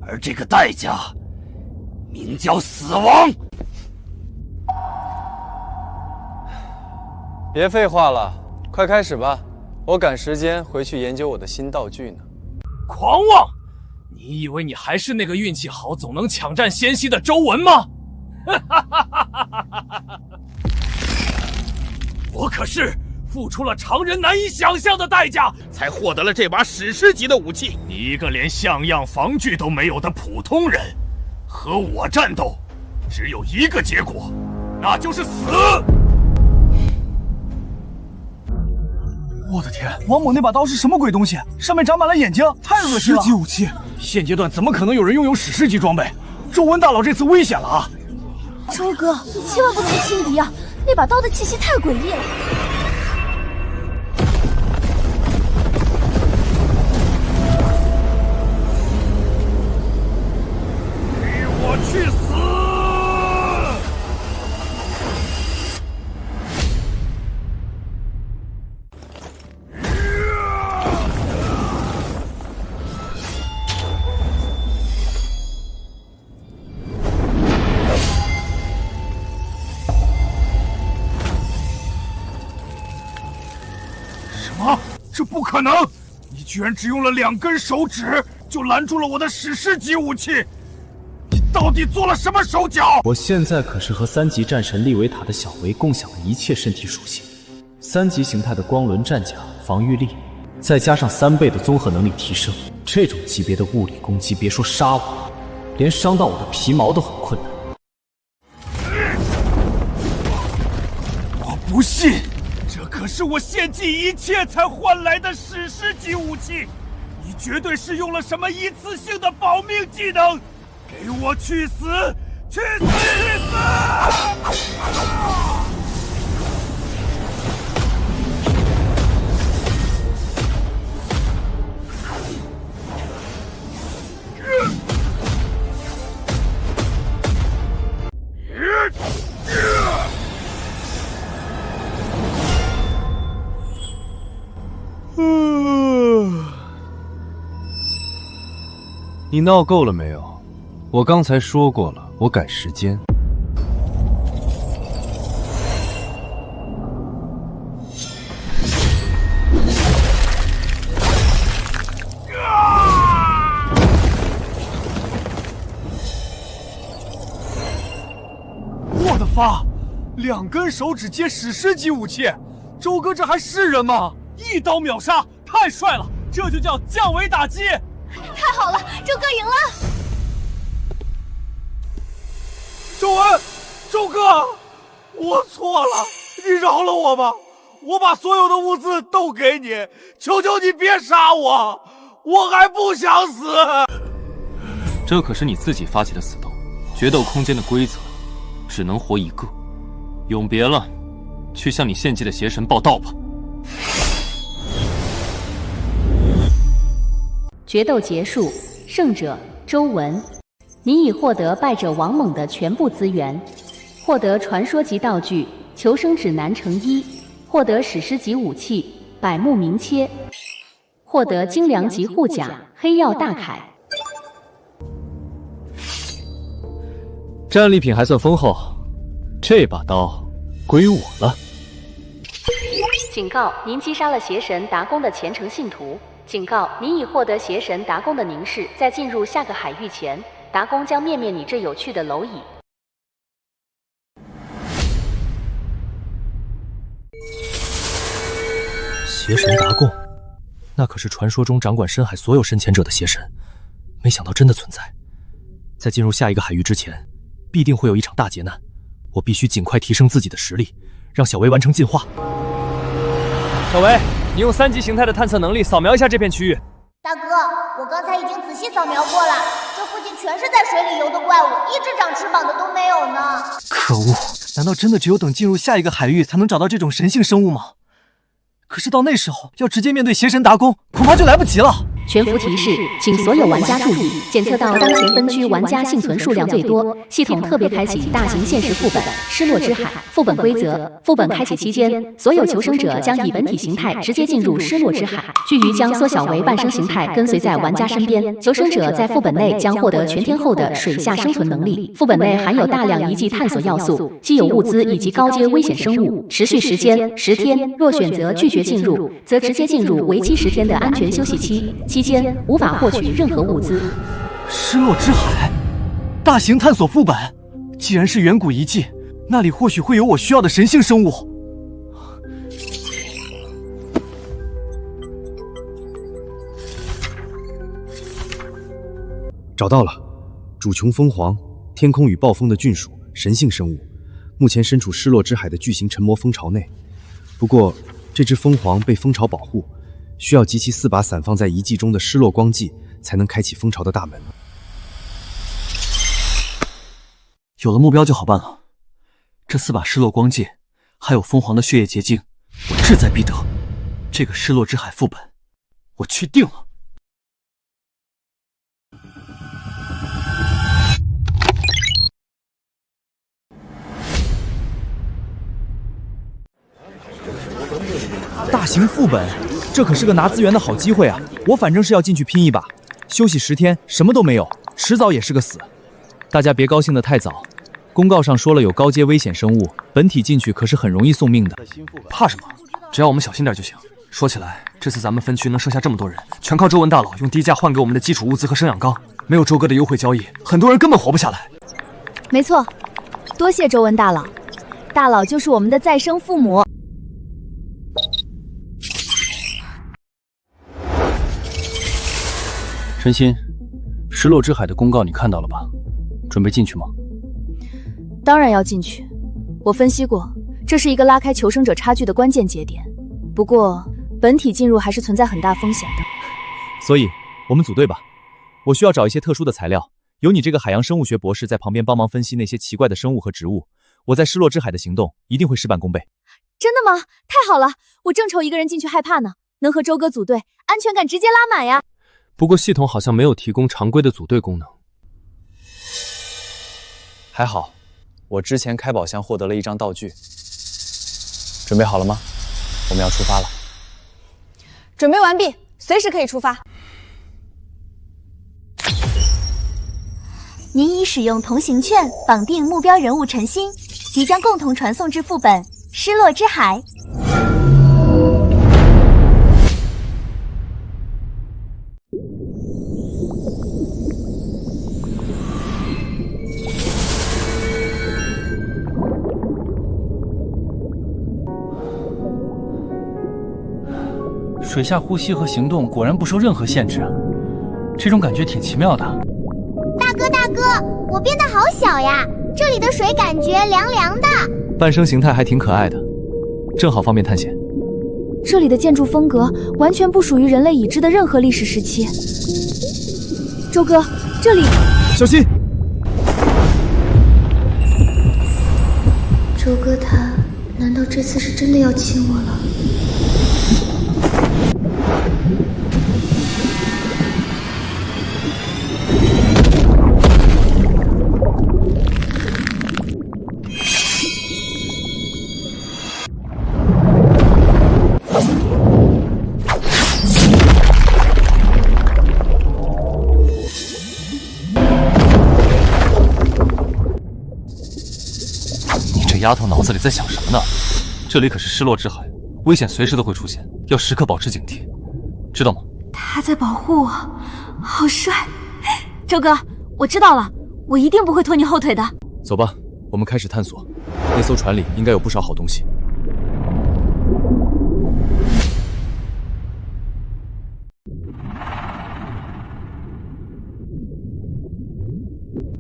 而这个代价名叫死亡。别废话了，快开始吧，我赶时间回去研究我的新道具呢。狂妄！你以为你还是那个运气好、总能抢占先机的周文吗？我可是付出了常人难以想象的代价，才获得了这把史诗级的武器。你一个连像样防具都没有的普通人，和我战斗，只有一个结果，那就是死。我的天，王猛那把刀是什么鬼东西？上面长满了眼睛，太恶心了！史诗级武器，现阶段怎么可能有人拥有史诗级装备？周文大佬这次危险了啊！周哥，你千万不能轻敌啊！那把刀的气息太诡异了。去死！什么？这不可能！你居然只用了2根手指就拦住了我的史诗级武器！你到底做了什么手脚？我现在可是和3级战神利维塔的小维共享了一切身体属性，3级形态的光轮战甲防御力，再加上3倍的综合能力提升，这种级别的物理攻击，别说杀我，连伤到我的皮毛都很困难。我不信！这可是我献尽一切才换来的史诗级武器，你绝对是用了什么一次性的保命技能！给我去死！去死！去死！你闹够了没有？我刚才说过了，我赶时间。我的发！2根手指接史诗级武器，周哥这还是人吗？一刀秒杀，太帅了！这就叫降维打击！太好了，周哥赢了！周文，周哥，我错了，你饶了我吧！我把所有的物资都给你，求求你别杀我，我还不想死。这可是你自己发起的死斗，决斗空间的规则只能活1个。永别了，去向你献祭的邪神报道吧。决斗结束，胜者周文。你已获得败者王猛的全部资源，获得传说级道具求生指南乘1，获得史诗级武器百目明切，获得精良级护甲黑曜大铠。战利品还算丰厚，这把刀归我了。警告：您击杀了邪神达公的虔诚信徒。警告：您已获得邪神达公的凝视，在进入下个海域前，达公将灭灭你这有趣的蝼蚁。邪神达贡，那可是传说中掌管深海所有深潜者的邪神，没想到真的存在。在进入下一个海域之前，必定会有一场大劫难，我必须尽快提升自己的实力，让小维完成进化。小维，你用3级形态的探测能力扫描一下这片区域。大哥，我刚才已经仔细扫描过了，这附近全是在水里游的怪物，一只长翅膀的都没有呢。可恶，难道真的只有等进入下一个海域才能找到这种神性生物吗？可是到那时候要直接面对邪神达公，恐怕就来不及了。全服提示，请所有玩家注意，检测到当前分区玩家幸存数量最多，系统特别开启大型现实副本《失落之海》。副本规则：副本开启期间，所有求生者将以本体形态直接进入失落之海，须臾将缩小为半身形态，跟随在玩家身边。求生者在副本内将获得全天候的水下生存能力。副本内含有大量遗迹探索要素、稀有物资以及高阶危险生物。持续时间10天，若选择拒绝进入，则直接进入为期10天的安全休息期。期间无法获取任何物资。失落之海，大型探索副本，既然是远古遗迹，那里或许会有我需要的神性生物。找到了，主穹蜂皇，天空与暴风的菌属，神性生物，目前身处失落之海的巨型沉魔蜂巢内。不过，这只蜂皇被蜂巢保护。需要集齐4把散放在遗迹中的失落光迹，才能开启蜂巢的大门。有了目标就好办了。这4把失落光迹，还有蜂皇的血液结晶，我志在必得。这个失落之海副本，我去定了。大型副本，这可是个拿资源的好机会啊！我反正是要进去拼一把。休息10天，什么都没有，迟早也是个死。大家别高兴得太早，公告上说了有高阶危险生物，本体进去可是很容易送命的。怕什么？只要我们小心点就行。说起来，这次咱们分区能剩下这么多人，全靠周文大佬用低价换给我们的基础物资和生养缸。没有周哥的优惠交易，很多人根本活不下来。没错，多谢周文大佬，大佬就是我们的再生父母。陈鑫，失落之海的公告你看到了吧？准备进去吗？当然要进去。我分析过，这是一个拉开求生者差距的关键节点。不过，本体进入还是存在很大风险的。所以，我们组队吧。我需要找一些特殊的材料，有你这个海洋生物学博士在旁边帮忙分析那些奇怪的生物和植物，我在失落之海的行动一定会事半功倍。真的吗？太好了！我正愁一个人进去害怕呢，能和周哥组队，安全感直接拉满呀。不过系统好像没有提供常规的组队功能。还好，我之前开宝箱获得了一张道具。准备好了吗？我们要出发了。准备完毕，随时可以出发。您已使用同行券绑定目标人物陈鑫，即将共同传送至副本失落之海。水下呼吸和行动果然不受任何限制，这种感觉挺奇妙的。大哥，我变得好小呀，这里的水感觉凉凉的。半生形态还挺可爱的，正好方便探险。这里的建筑风格完全不属于人类已知的任何历史时期。周哥，这里小心！周哥他难道这次是真的要亲我了？丫头脑子里在想什么呢？这里可是失落之海，危险随时都会出现，要时刻保持警惕，知道吗？他在保护我，好帅！周哥，我知道了，我一定不会拖你后腿的。走吧，我们开始探索。那艘船里应该有不少好东西。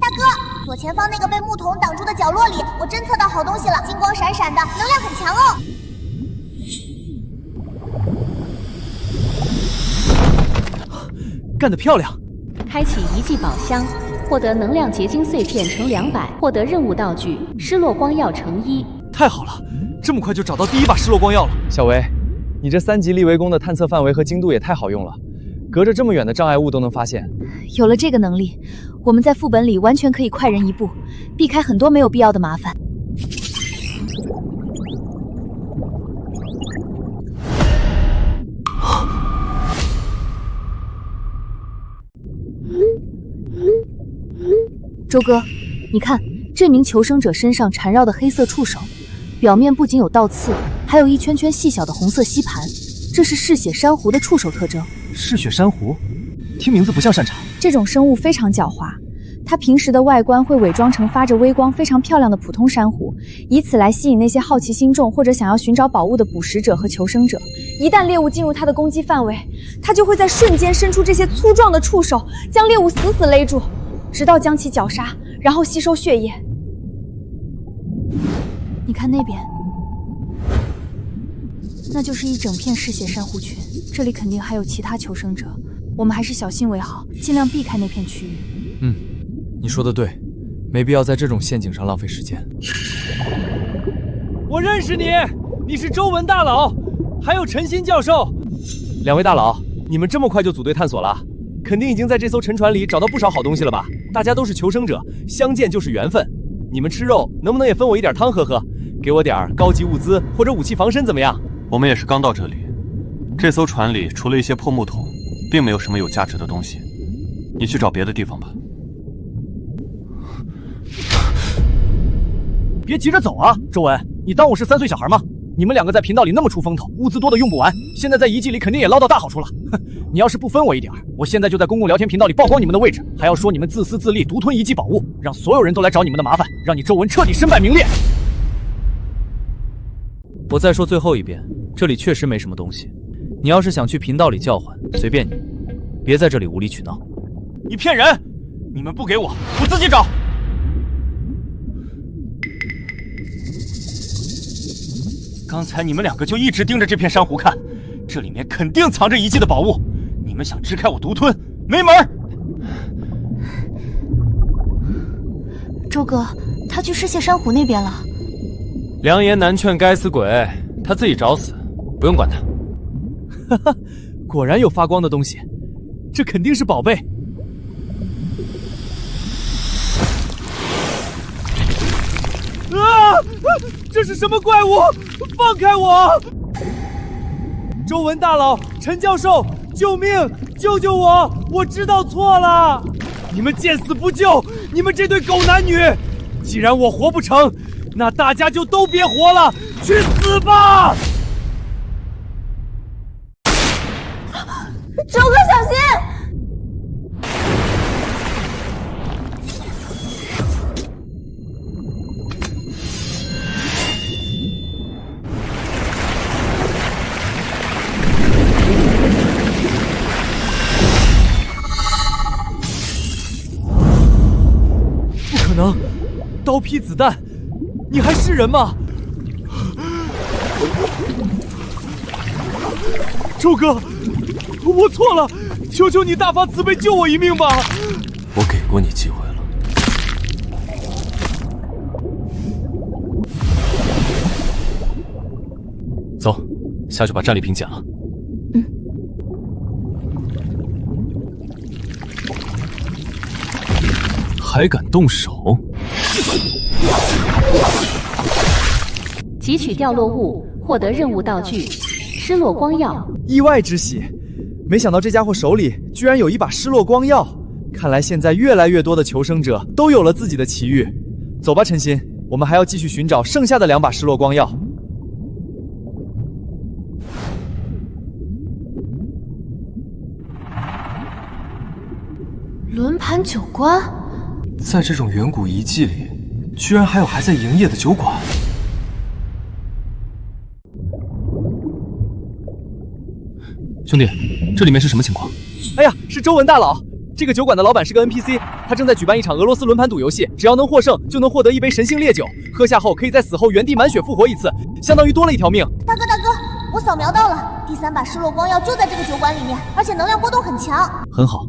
大哥，左前方那个被木桶挡住的角落里，我侦测到好东西了，金光闪闪的，能量很强哦。干得漂亮！开启遗迹宝箱，获得能量结晶碎片乘200，获得任务道具失落光耀乘1。太好了，这么快就找到第一把失落光耀了。小维，你这3级立维弓的探测范围和精度也太好用了，隔着这么远的障碍物都能发现。有了这个能力，我们在副本里完全可以快人一步，避开很多没有必要的麻烦。周哥，你看这名求生者身上缠绕的黑色触手，表面不仅有倒刺，还有一圈圈细小的红色吸盘，这是嗜血珊瑚的触手特征。嗜血珊瑚，听名字不像擅长。这种生物非常狡猾，它平时的外观会伪装成发着微光、非常漂亮的普通珊瑚，以此来吸引那些好奇心重或者想要寻找宝物的捕食者和求生者。一旦猎物进入它的攻击范围，它就会在瞬间伸出这些粗壮的触手，将猎物死死勒住，直到将其绞杀，然后吸收血液。你看那边，那就是一整片嗜血珊瑚群，这里肯定还有其他求生者，我们还是小心为好，尽量避开那片区域。你说的对，没必要在这种陷阱上浪费时间。我认识你，你是周文大佬，还有陈鑫教授。2位大佬，你们这么快就组队探索了？肯定已经在这艘沉船里找到不少好东西了吧？大家都是求生者，相见就是缘分。你们吃肉，能不能也分我一点汤喝喝？给我点高级物资或者武器防身怎么样？我们也是刚到这里，这艘船里除了一些破木桶，并没有什么有价值的东西。你去找别的地方吧。别急着走啊，周文，你当我是3岁小孩吗？你们2个在频道里那么出风头，物资多的用不完，现在在遗迹里肯定也捞到大好处了。哼，你要是不分我一点，我现在就在公共聊天频道里曝光你们的位置，还要说你们自私自利，独吞遗迹宝物，让所有人都来找你们的麻烦，让你周文彻底身败名裂。我再说最后一遍，这里确实没什么东西。你要是想去频道里叫唤，随便你，别在这里无理取闹。你骗人！你们不给我，我自己找。刚才你们2个就一直盯着这片珊瑚看，这里面肯定藏着遗迹的宝物。你们想支开我独吞，没门儿！周哥，他去失窃珊瑚那边了。良言难劝该死鬼，他自己找死，不用管他。哈哈，果然有发光的东西，这肯定是宝贝。啊！这是什么怪物？放开我！周文大佬，陈教授，救命！救救我！我知道错了。你们见死不救！你们这对狗男女！既然我活不成，那大家就都别活了，去死吧！周哥，小心！不可能！刀劈子弹，你还是人吗？周哥，我错了，求求你大发慈悲救我一命吧！我给过你机会了。走，下去把战利品捡了。还敢动手？汲取掉落物，获得任务道具失落光耀。意外之喜，没想到这家伙手里居然有一把失落光耀。看来现在越来越多的求生者都有了自己的奇遇。走吧，陈鑫，我们还要继续寻找剩下的2把失落光耀。轮盘酒馆，在这种远古遗迹里，居然还有还在营业的酒馆。兄弟，这里面是什么情况？哎呀，是周文大佬。这个酒馆的老板是个 NPC， 他正在举办一场俄罗斯轮盘赌游戏，只要能获胜，就能获得一杯神性烈酒，喝下后可以在死后原地满血复活1次，相当于多了1条命。大哥，我扫描到了，第3把失落光耀就在这个酒馆里面，而且能量波动很强。很好，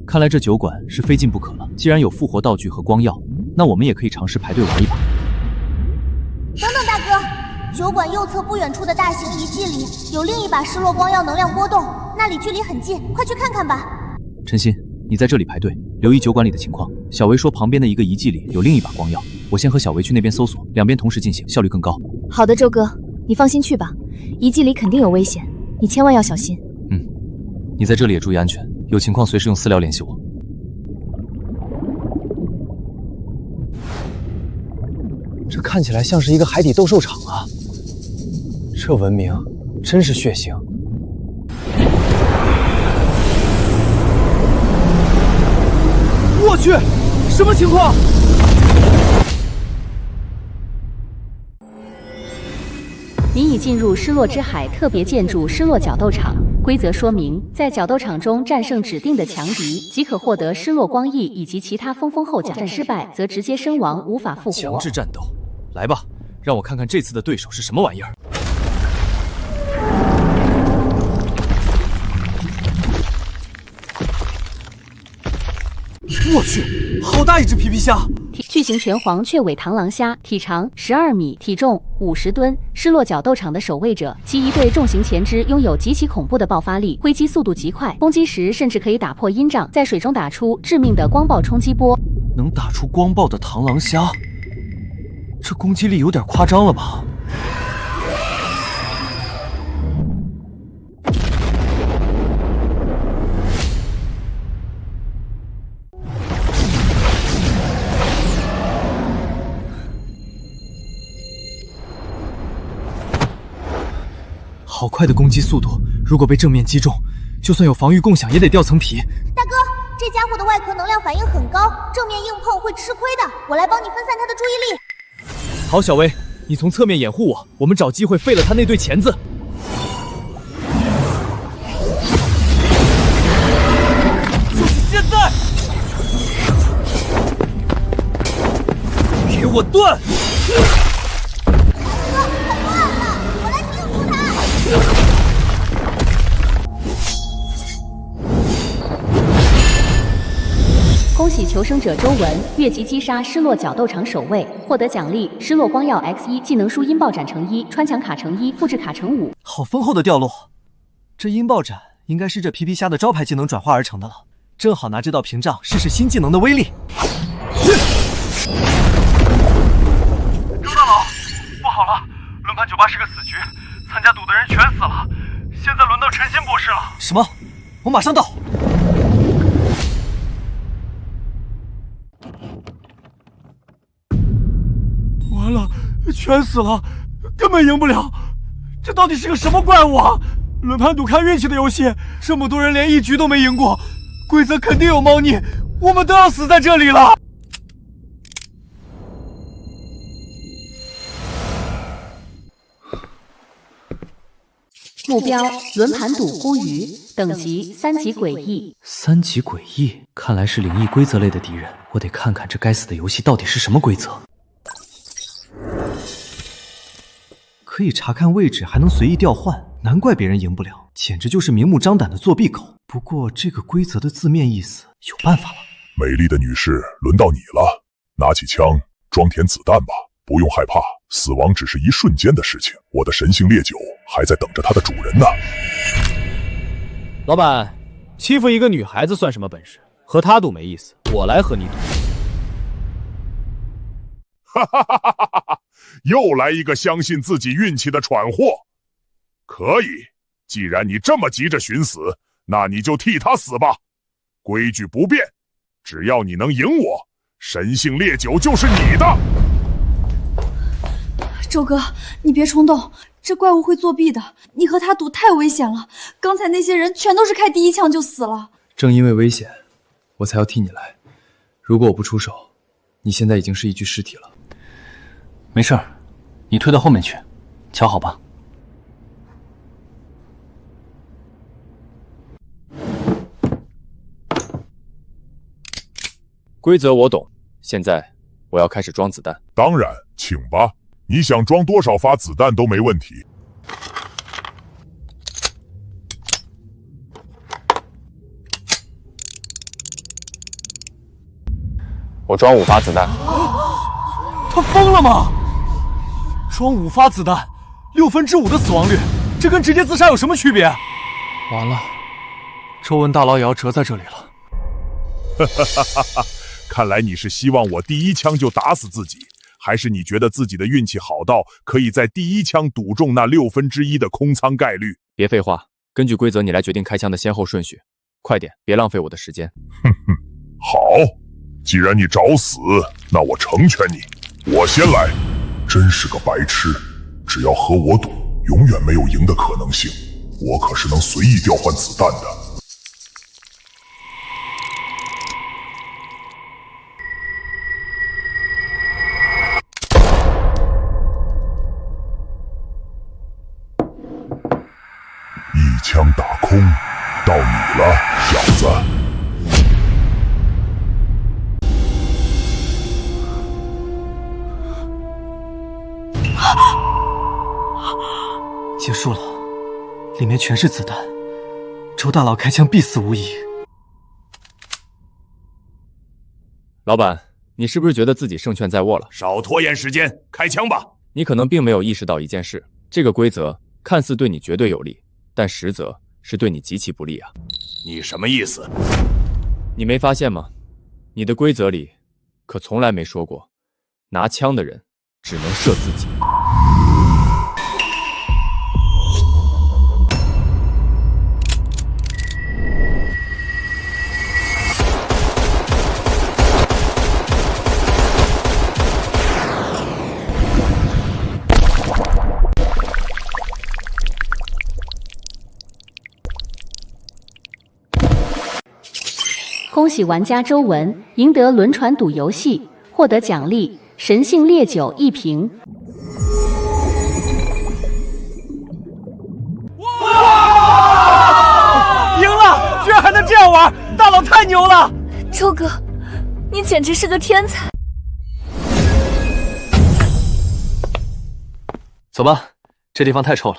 看来这酒馆是非进不可了。既然有复活道具和光耀，那我们也可以尝试排队玩一把。等等，大哥，酒馆右侧不远处的大型遗迹里有另一把失落光耀能量波动，那里距离很近，快去看看吧。陈鑫，你在这里排队，留意酒馆里的情况。小维说旁边的一个遗迹里有另一把光耀，我先和小维去那边搜索，两边同时进行，效率更高。好的，周哥，你放心去吧，遗迹里肯定有危险，你千万要小心。你在这里也注意安全，有情况随时用私聊联系我。这看起来像是一个海底斗兽场啊！这文明真是血腥。我去，什么情况？你已进入失落之海特别建筑失落角斗场。规则说明：在角斗场中战胜指定的强敌，即可获得失落光翼以及其他丰厚奖。失败则直接身亡，无法复活。强制战斗，来吧，让我看看这次的对手是什么玩意儿。我去，好大一只皮皮虾！巨型拳黄雀尾螳螂虾，体长12米，体重50吨。失落角斗场的守卫者，其一对重型前肢拥有极其恐怖的爆发力，挥击速度极快，攻击时甚至可以打破阴障，在水中打出致命的光爆冲击波。能打出光爆的螳螂虾，这攻击力有点夸张了吧？好快的攻击速度，如果被正面击中，就算有防御共享也得掉层皮。大哥，这家伙的外壳能量反应很高，正面硬碰会吃亏的。我来帮你分散他的注意力。好，小薇，你从侧面掩护我，我们找机会废了他那对钳子。就是现在！给我断！恭喜求生者周文越级击杀失落角斗场守卫，获得奖励：失落光耀 X1 技能书音爆斩成1，穿墙卡成1，复制卡成5。好丰厚的掉落，这音爆斩应该是这皮皮虾的招牌技能转化而成的了，正好拿这道屏障试试新技能的威力。周大佬，不好了，轮盘酒吧是个死局，参加赌的人全死了，现在轮到陈鑫博士了。什么？我马上到。完了，全死了，根本赢不了。这到底是个什么怪物啊？轮盘赌看运气的游戏，这么多人连一局都没赢过，规则肯定有猫腻，我们都要死在这里了。目标：轮盘赌孤鱼，等级3级诡异。3级诡异，看来是灵异规则类的敌人，我得看看这该死的游戏到底是什么规则。可以查看位置，还能随意调换，难怪别人赢不了，简直就是明目张胆的作弊狗。不过这个规则的字面意思有办法吗？美丽的女士，轮到你了，拿起枪，装填子弹吧，不用害怕，死亡只是一瞬间的事情。我的神性烈酒还在等着它的主人呢。老板，欺负一个女孩子算什么本事？和她赌没意思，我来和你赌。哈哈哈哈哈哈！又来一个相信自己运气的蠢货。可以，既然你这么急着寻死，那你就替他死吧。规矩不变，只要你能赢我，神性烈酒就是你的。周哥，你别冲动，这怪物会作弊的，你和他赌太危险了。刚才那些人全都是开第一枪就死了。正因为危险，我才要替你来。如果我不出手，你现在已经是一具尸体了。没事儿，你退到后面去，瞧好吧。规则我懂，现在我要开始装子弹。当然，请吧，你想装多少发子弹都没问题。我装5发子弹。他疯了吗？装5发子弹，5/6的死亡率，这跟直接自杀有什么区别？完了，周文大佬也要折在这里了。哈哈哈哈哈！看来你是希望我第一枪就打死自己，还是你觉得自己的运气好到可以在第一枪赌中那1/6的空仓概率？别废话，根据规则你来决定开枪的先后顺序，快点，别浪费我的时间。哼哼，好，既然你找死，那我成全你。我先来，真是个白痴！只要和我赌，永远没有赢的可能性。我可是能随意调换子弹的。一枪打空，到你了，小子。结束了，里面全是子弹，周大佬开枪必死无疑。老板，你是不是觉得自己胜券在握了？少拖延时间，开枪吧！你可能并没有意识到一件事，这个规则看似对你绝对有利，但实则是对你极其不利啊！你什么意思？你没发现吗？你的规则里可从来没说过，拿枪的人只能射自己。喜玩家周文赢得轮船赌游戏，获得奖励神性烈酒1瓶。赢了！居然还能这样玩，大佬太牛了！周哥，你简直是个天才！走吧，这地方太臭了。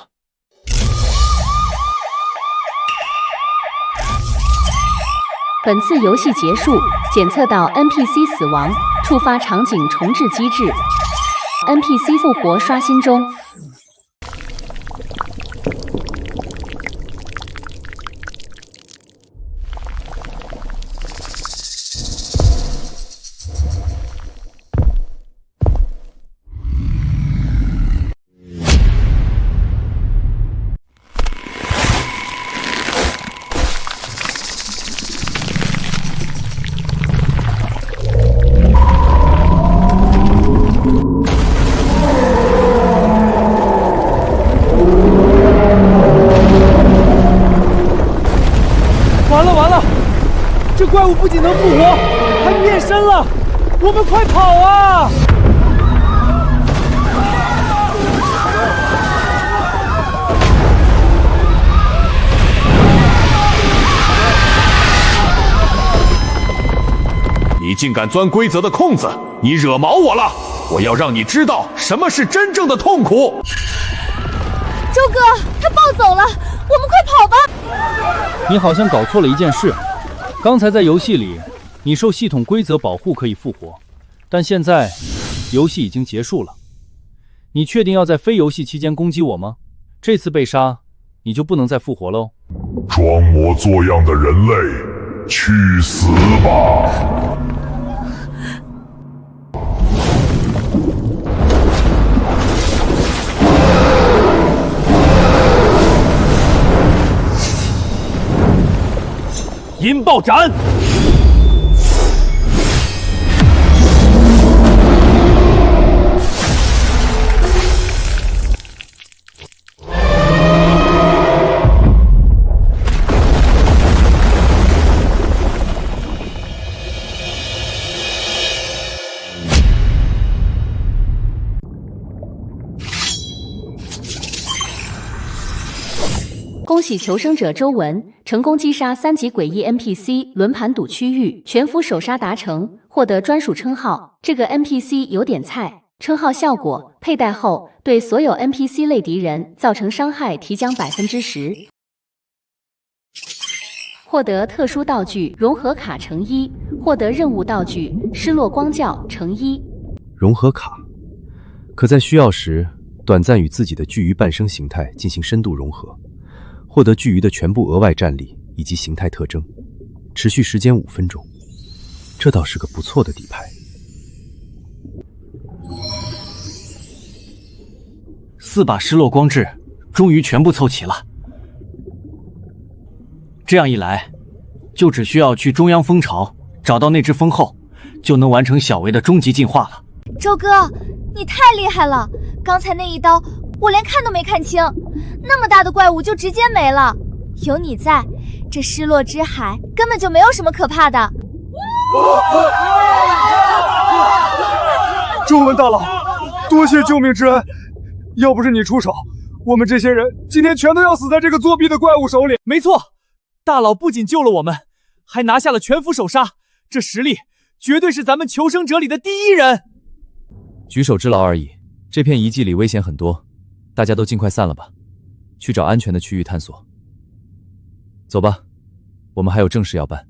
本次游戏结束，检测到 NPC 死亡，触发场景重置机制 ，NPC 复活刷新中。怪物不仅能复活，还变身了！我们快跑啊！你竟敢钻规则的空子，你惹毛我了！我要让你知道什么是真正的痛苦！周哥，他暴走了，我们快跑吧！你好像搞错了一件事。刚才在游戏里，你受系统规则保护可以复活，但现在游戏已经结束了。你确定要在非游戏期间攻击我吗？这次被杀，你就不能再复活喽。装模作样的人类，去死吧！音爆斩！恭喜求生者周文成功击杀3级诡异 NPC 轮盘赌区域，全服首杀达成，获得专属称号。这个 NPC 有点菜，称号效果佩戴后对所有 NPC 类敌人造成伤害提降10%。获得特殊道具融合卡乘1，获得任务道具失落光教乘1。融合卡可在需要时短暂与自己的巨鱼半生形态进行深度融合。获得巨鱼的全部额外战力以及形态特征，持续时间5分钟，这倒是个不错的底牌。4把失落光质终于全部凑齐了，这样一来，就只需要去中央蜂巢找到那只蜂后，就能完成小维的终极进化了。周哥，你太厉害了！刚才那一刀我连看都没看清，那么大的怪物就直接没了。有你在，这失落之海根本就没有什么可怕的。周文大佬，多谢救命之恩，要不是你出手，我们这些人今天全都要死在这个作弊的怪物手里。没错，大佬不仅救了我们，还拿下了全服首杀，这实力绝对是咱们求生者里的第一人。举手之劳而已，这片遗迹里危险很多，大家都尽快散了吧，去找安全的区域探索。走吧，我们还有正事要办。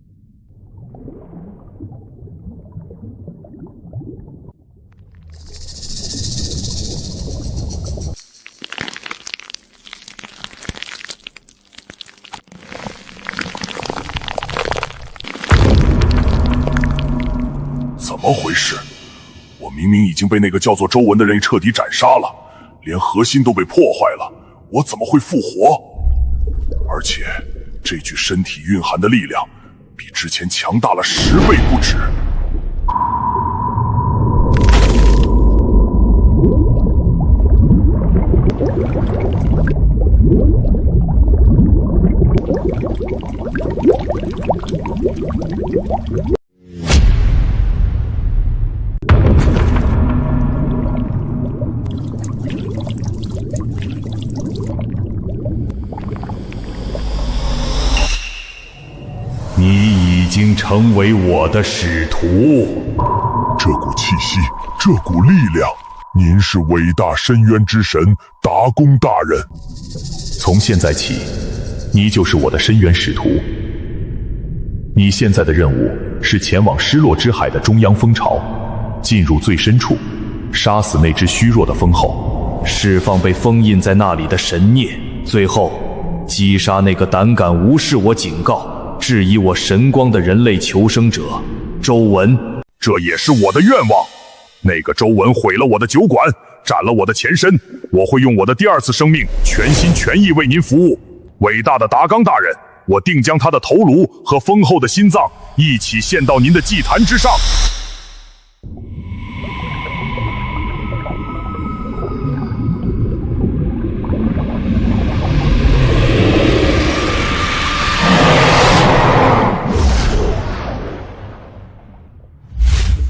怎么回事？我明明已经被那个叫做周文的人彻底斩杀了，连核心都被破坏了，我怎么会复活？而且这具身体蕴含的力量比之前强大了10倍不止。经成为我的使徒。这股气息，这股力量，您是伟大深渊之神达公大人。从现在起，你就是我的深渊使徒。你现在的任务是前往失落之海的中央蜂巢，进入最深处，杀死那只虚弱的蜂后，释放被封印在那里的神孽，最后击杀那个胆敢无视我警告、质疑我神光的人类求生者周文。这也是我的愿望。那个周文毁了我的酒馆，斩了我的前身，我会用我的第二次生命全心全意为您服务。伟大的达纲大人，我定将他的头颅和丰厚的心脏一起献到您的祭坛之上。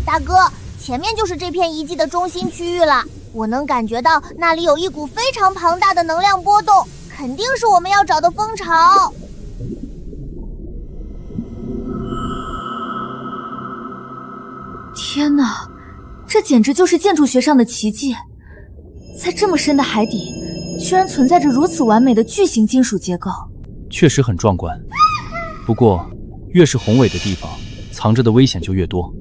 大哥，前面就是这片遗迹的中心区域了，我能感觉到那里有一股非常庞大的能量波动，肯定是我们要找的蜂巢。天哪，这简直就是建筑学上的奇迹！在这么深的海底，居然存在着如此完美的巨型金属结构，确实很壮观。不过，越是宏伟的地方，藏着的危险就越多。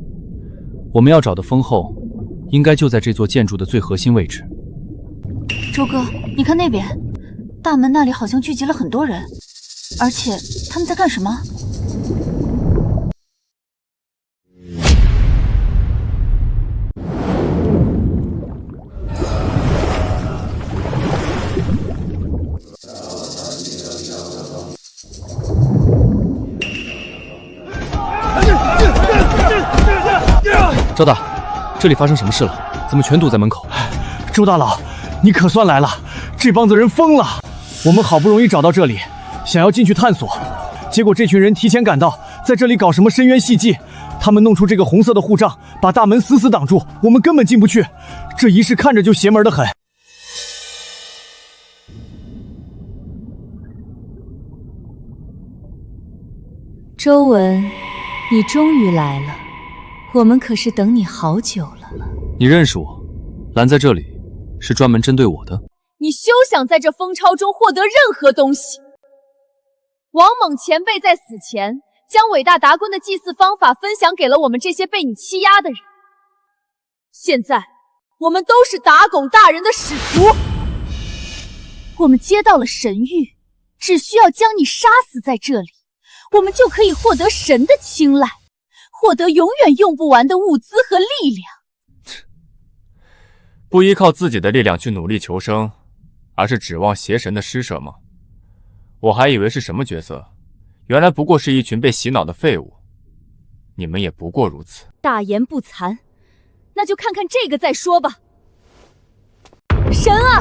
我们要找的蜂后，应该就在这座建筑的最核心位置。周哥，你看那边，大门那里好像聚集了很多人，而且他们在干什么？赵大，这里发生什么事了？怎么全堵在门口？周大佬，你可算来了！这帮子人疯了！我们好不容易找到这里，想要进去探索，结果这群人提前赶到，在这里搞什么深渊戏技。他们弄出这个红色的护障，把大门死死挡住，我们根本进不去。这仪式看着就邪门得很。周文，你终于来了。我们可是等你好久了。你认识我？拦在这里是专门针对我的？你休想在这蜂巢中获得任何东西！王猛前辈在死前将伟大达观的祭祀方法分享给了我们这些被你欺压的人。现在，我们都是达拱大人的使徒。我们接到了神谕，只需要将你杀死在这里，我们就可以获得神的青睐。获得永远用不完的物资和力量。不依靠自己的力量去努力求生，而是指望邪神的施舍吗？我还以为是什么角色，原来不过是一群被洗脑的废物。你们也不过如此。大言不惭，那就看看这个再说吧。神啊，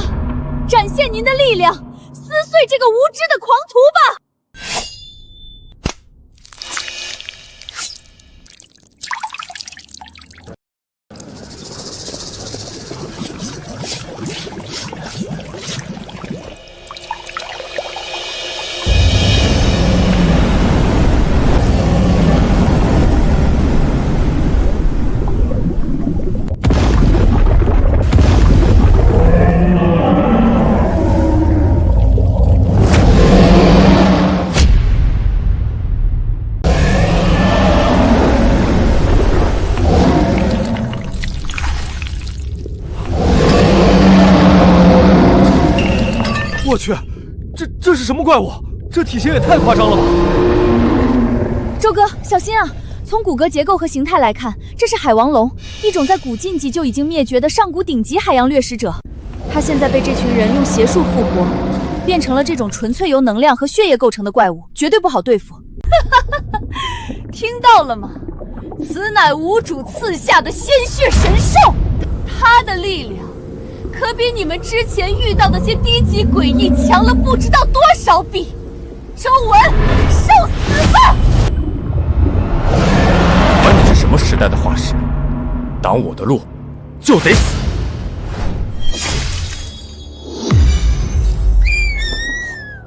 展现您的力量，撕碎这个无知的狂徒吧！我去，这是什么怪物？这体型也太夸张了吧！周哥，小心啊！从骨骼结构和形态来看，这是海王龙，一种在古晋级就已经灭绝的上古顶级海洋掠食者。它现在被这群人用邪术复活，变成了这种纯粹由能量和血液构成的怪物，绝对不好对付。听到了吗？此乃无主赐下的鲜血神兽，它的力量可比你们之前遇到的些低级诡异强了不知道多少倍。周文，受死吧！管你是什么时代的化石，挡我的路就得死。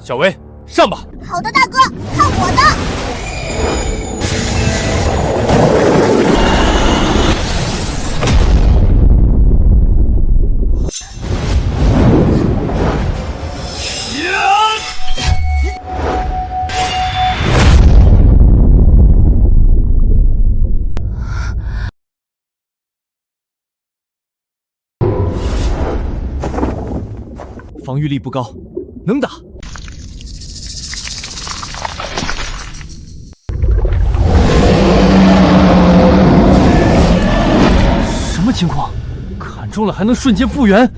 小薇，上吧！好的，大哥，看我的！防御力不高，能打。什么情况？砍中了还能瞬间复原？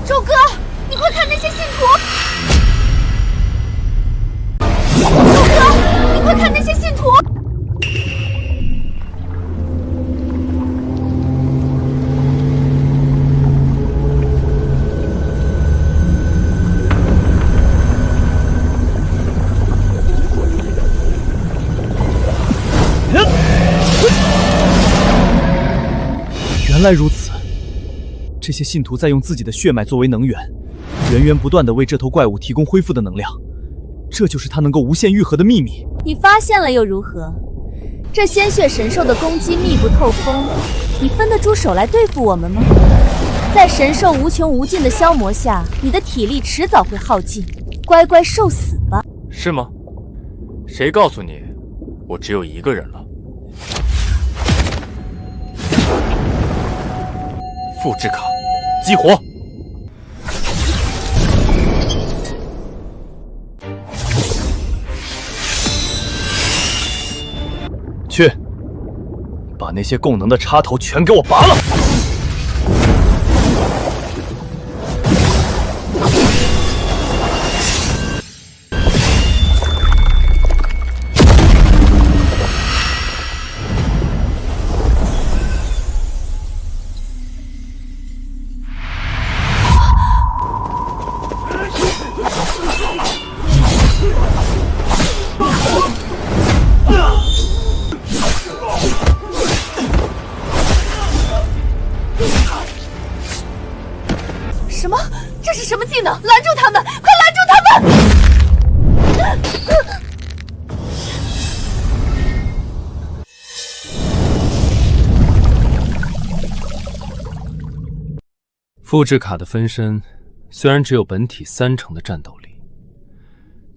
周哥，你快看那些信徒！周哥，你快看那些信徒！原来如此，这些信徒在用自己的血脉作为能源，源源不断地为这头怪物提供恢复的能量，这就是它能够无限愈合的秘密。你发现了又如何？这鲜血神兽的攻击密不透风，你分得出手来对付我们吗？在神兽无穷无尽的消磨下，你的体力迟早会耗尽，乖乖受死吧！是吗？谁告诉你我只有一个人了？复制卡，激活！去，把那些供能的插头全给我拔了！什么？这是什么技能？拦住他们！快拦住他们！复制卡的分身虽然只有本体30%的战斗力，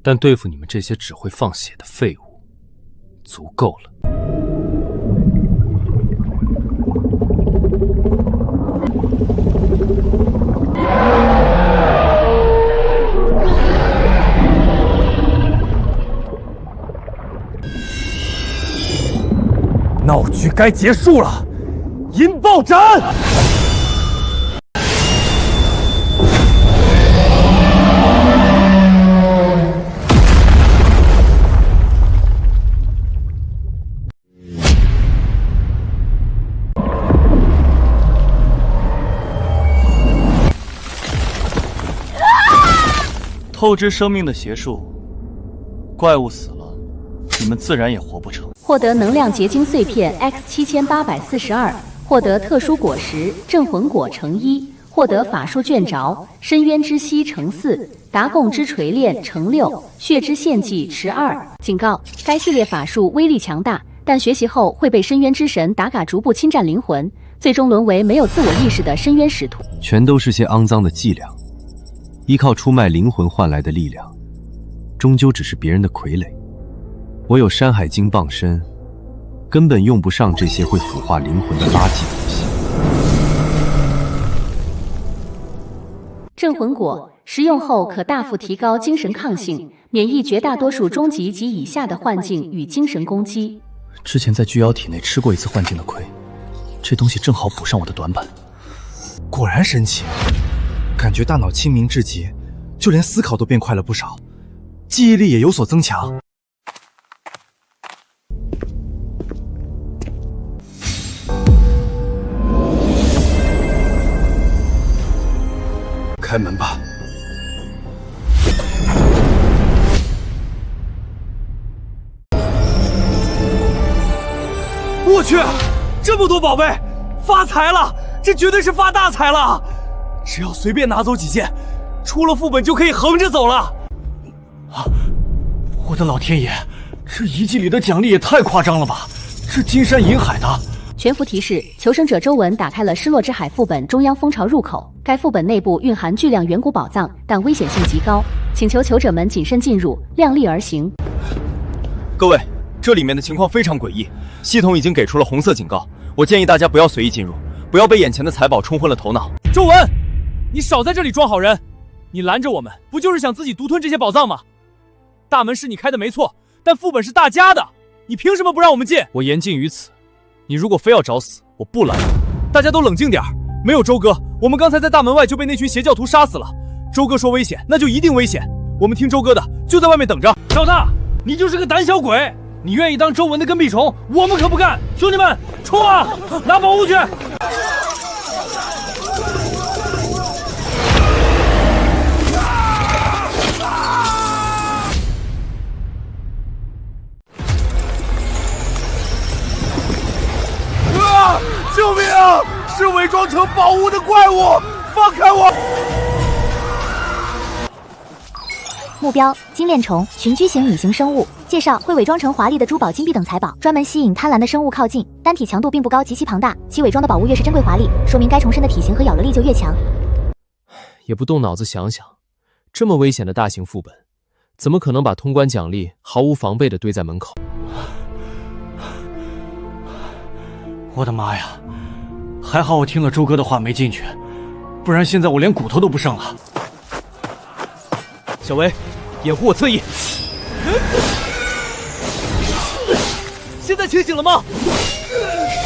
但对付你们这些只会放血的废物，足够了。闹剧该结束了，引爆斩！透支生命的邪术，怪物死了，你们自然也活不成。获得能量结晶碎片 X7842，获得特殊果实镇魂果乘1，获得法术卷轴深渊之息乘4，达贡之锤炼乘6，血之献祭持2。警告：该系列法术威力强大，但学习后会被深渊之神达嘎逐步侵占灵魂，最终沦为没有自我意识的深渊使徒。全都是些肮脏的伎俩，依靠出卖灵魂换来的力量，终究只是别人的傀儡。我有山海经傍身，根本用不上这些会腐化灵魂的垃圾东西。镇魂果食用后可大幅提高精神抗性，免疫绝大多数中级及以下的幻境与精神攻击。之前在巨妖体内吃过一次幻境的亏，这东西正好补上我的短板。果然神奇，感觉大脑清明至极，就连思考都变快了不少，记忆力也有所增强。开门吧。我去，这么多宝贝，发财了！这绝对是发大财了！只要随便拿走几件，出了副本就可以横着走了。啊！我的老天爷，这遗迹里的奖励也太夸张了吧！这金山银海的。全幅提示：求生者周文打开了失落之海副本中央蜂巢入口，该副本内部蕴含巨量远古宝藏，但危险性极高，请求求者们谨慎进入，量力而行。各位，这里面的情况非常诡异，系统已经给出了红色警告，我建议大家不要随意进入，不要被眼前的财宝冲昏了头脑。周文，你少在这里装好人！你拦着我们，不就是想自己独吞这些宝藏吗？大门是你开的没错，但副本是大家的，你凭什么不让我们进？我言尽于此。你如果非要找死，我不拦你。大家都冷静点，没有周哥，我们刚才在大门外就被那群邪教徒杀死了。周哥说危险，那就一定危险。我们听周哥的，就在外面等着。老大，你就是个胆小鬼！你愿意当周文的跟屁虫，我们可不干！兄弟们，冲啊！拿宝物去！救命啊！是伪装成宝物的怪物，放开我！目标：金链虫，群居型拟型生物。介绍：会伪装成华丽的珠宝、金币等财宝，专门吸引贪婪的生物靠近。单体强度并不高，极其庞大。其伪装的宝物越是珍贵华丽，说明该虫身的体型和咬合力就越强。也不动脑子想想，这么危险的大型副本，怎么可能把通关奖励毫无防备地堆在门口？我的妈呀！还好我听了周哥的话没进去，不然现在我连骨头都不剩了。小维，掩护我侧翼。现在清醒了吗？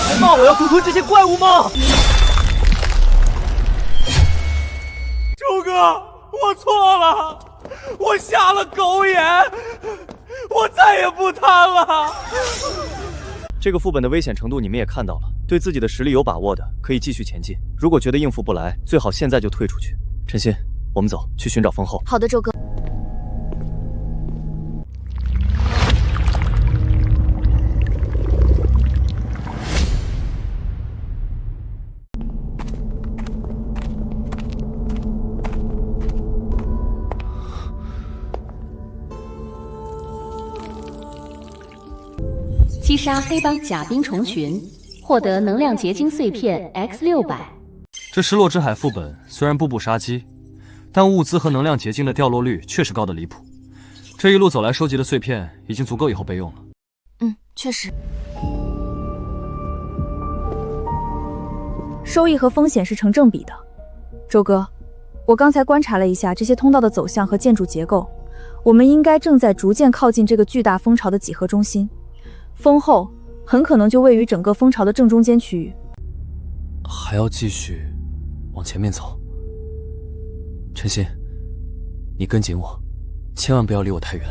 还骂我要独吞这些怪物吗？周哥，我错了，我瞎了狗眼，我再也不贪了。这个副本的危险程度你们也看到了，对自己的实力有把握的可以继续前进，如果觉得应付不来，最好现在就退出去。陈鑫，我们走，去寻找封后。好的，周哥。击杀黑帮甲兵虫群，获得能量结晶碎片 X600。这失落之海副本虽然步步杀机，但物资和能量结晶的掉落率确实高得离谱。这一路走来收集的碎片已经足够以后备用了。确实。收益和风险是成正比的。周哥，我刚才观察了一下这些通道的走向和建筑结构，我们应该正在逐渐靠近这个巨大蜂巢的几何中心。蜂后很可能就位于整个蜂巢的正中间区域。还要继续往前面走。陈鑫，你跟紧我，千万不要离我太远。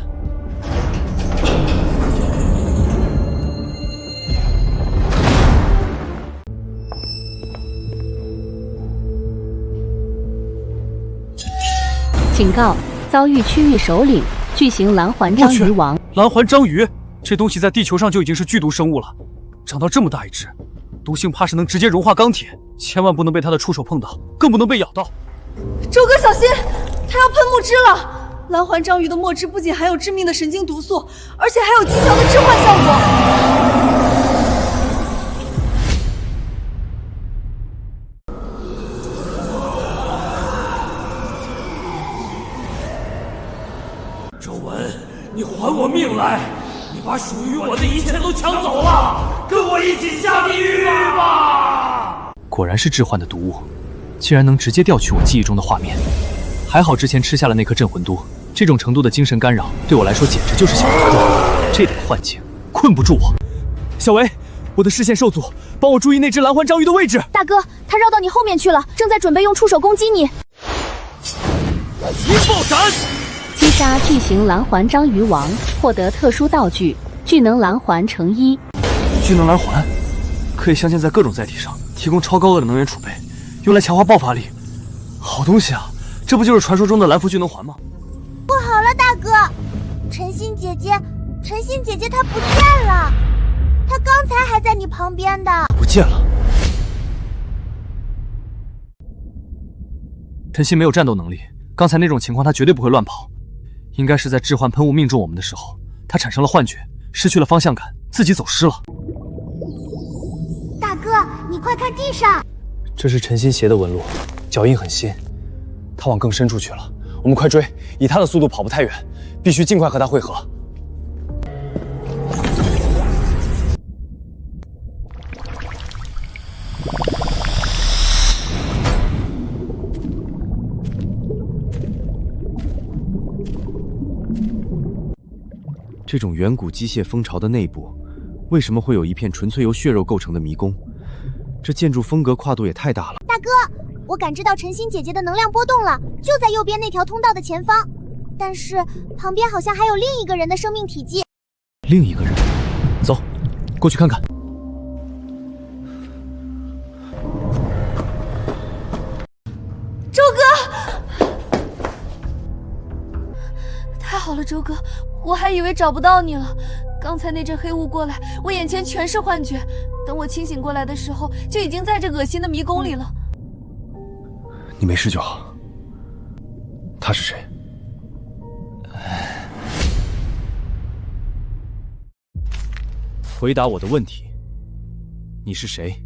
警告：遭遇区域首领巨型蓝环章鱼王。蓝环章鱼，这东西在地球上就已经是剧毒生物了，长到这么大一只，毒性怕是能直接融化钢铁，千万不能被它的触手碰到，更不能被咬到。周哥小心，它要喷墨汁了！蓝环章鱼的墨汁不仅含有致命的神经毒素，而且还有极强的致幻效果。周文，你还我命来！你把属于我的一切都抢走了，跟我一起下地狱吧！果然是致幻的毒物，竟然能直接调取我记忆中的画面。还好之前吃下了那颗镇魂都，这种程度的精神干扰对我来说简直就是小儿科。这点幻境困不住我。小维，我的视线受阻，帮我注意那只蓝环章鱼的位置。大哥，它绕到你后面去了，正在准备用触手攻击你。云爆斩！击杀巨型蓝环章鱼王，获得特殊道具巨能蓝环乘1。巨能蓝环可以镶嵌在各种载体上，提供超高额的能源储备，用来强化爆发力。好东西啊！这不就是传说中的蓝符巨能环吗？不好了，大哥，陈鑫姐姐她不见了，她刚才还在你旁边的。不见了。陈鑫没有战斗能力，刚才那种情况他绝对不会乱跑。应该是在致幻喷雾命中我们的时候，他产生了幻觉，失去了方向感，自己走失了。大哥，快看地上！这是陈新鞋的纹路，脚印很新，他往更深处去了。我们快追！以他的速度跑不太远，必须尽快和他会合。这种远古机械蜂巢的内部，为什么会有一片纯粹由血肉构成的迷宫？这建筑风格跨度也太大了。大哥，我感知到陈心姐姐的能量波动了，就在右边那条通道的前方，但是旁边好像还有另一个人的生命体积。另一个人，走，过去看看。周哥，太好了，周哥，我还以为找不到你了。刚才那阵黑雾过来，我眼前全是幻觉。等我清醒过来的时候，就已经在这恶心的迷宫里了。你没事就好。他是谁？回答我的问题。你是谁？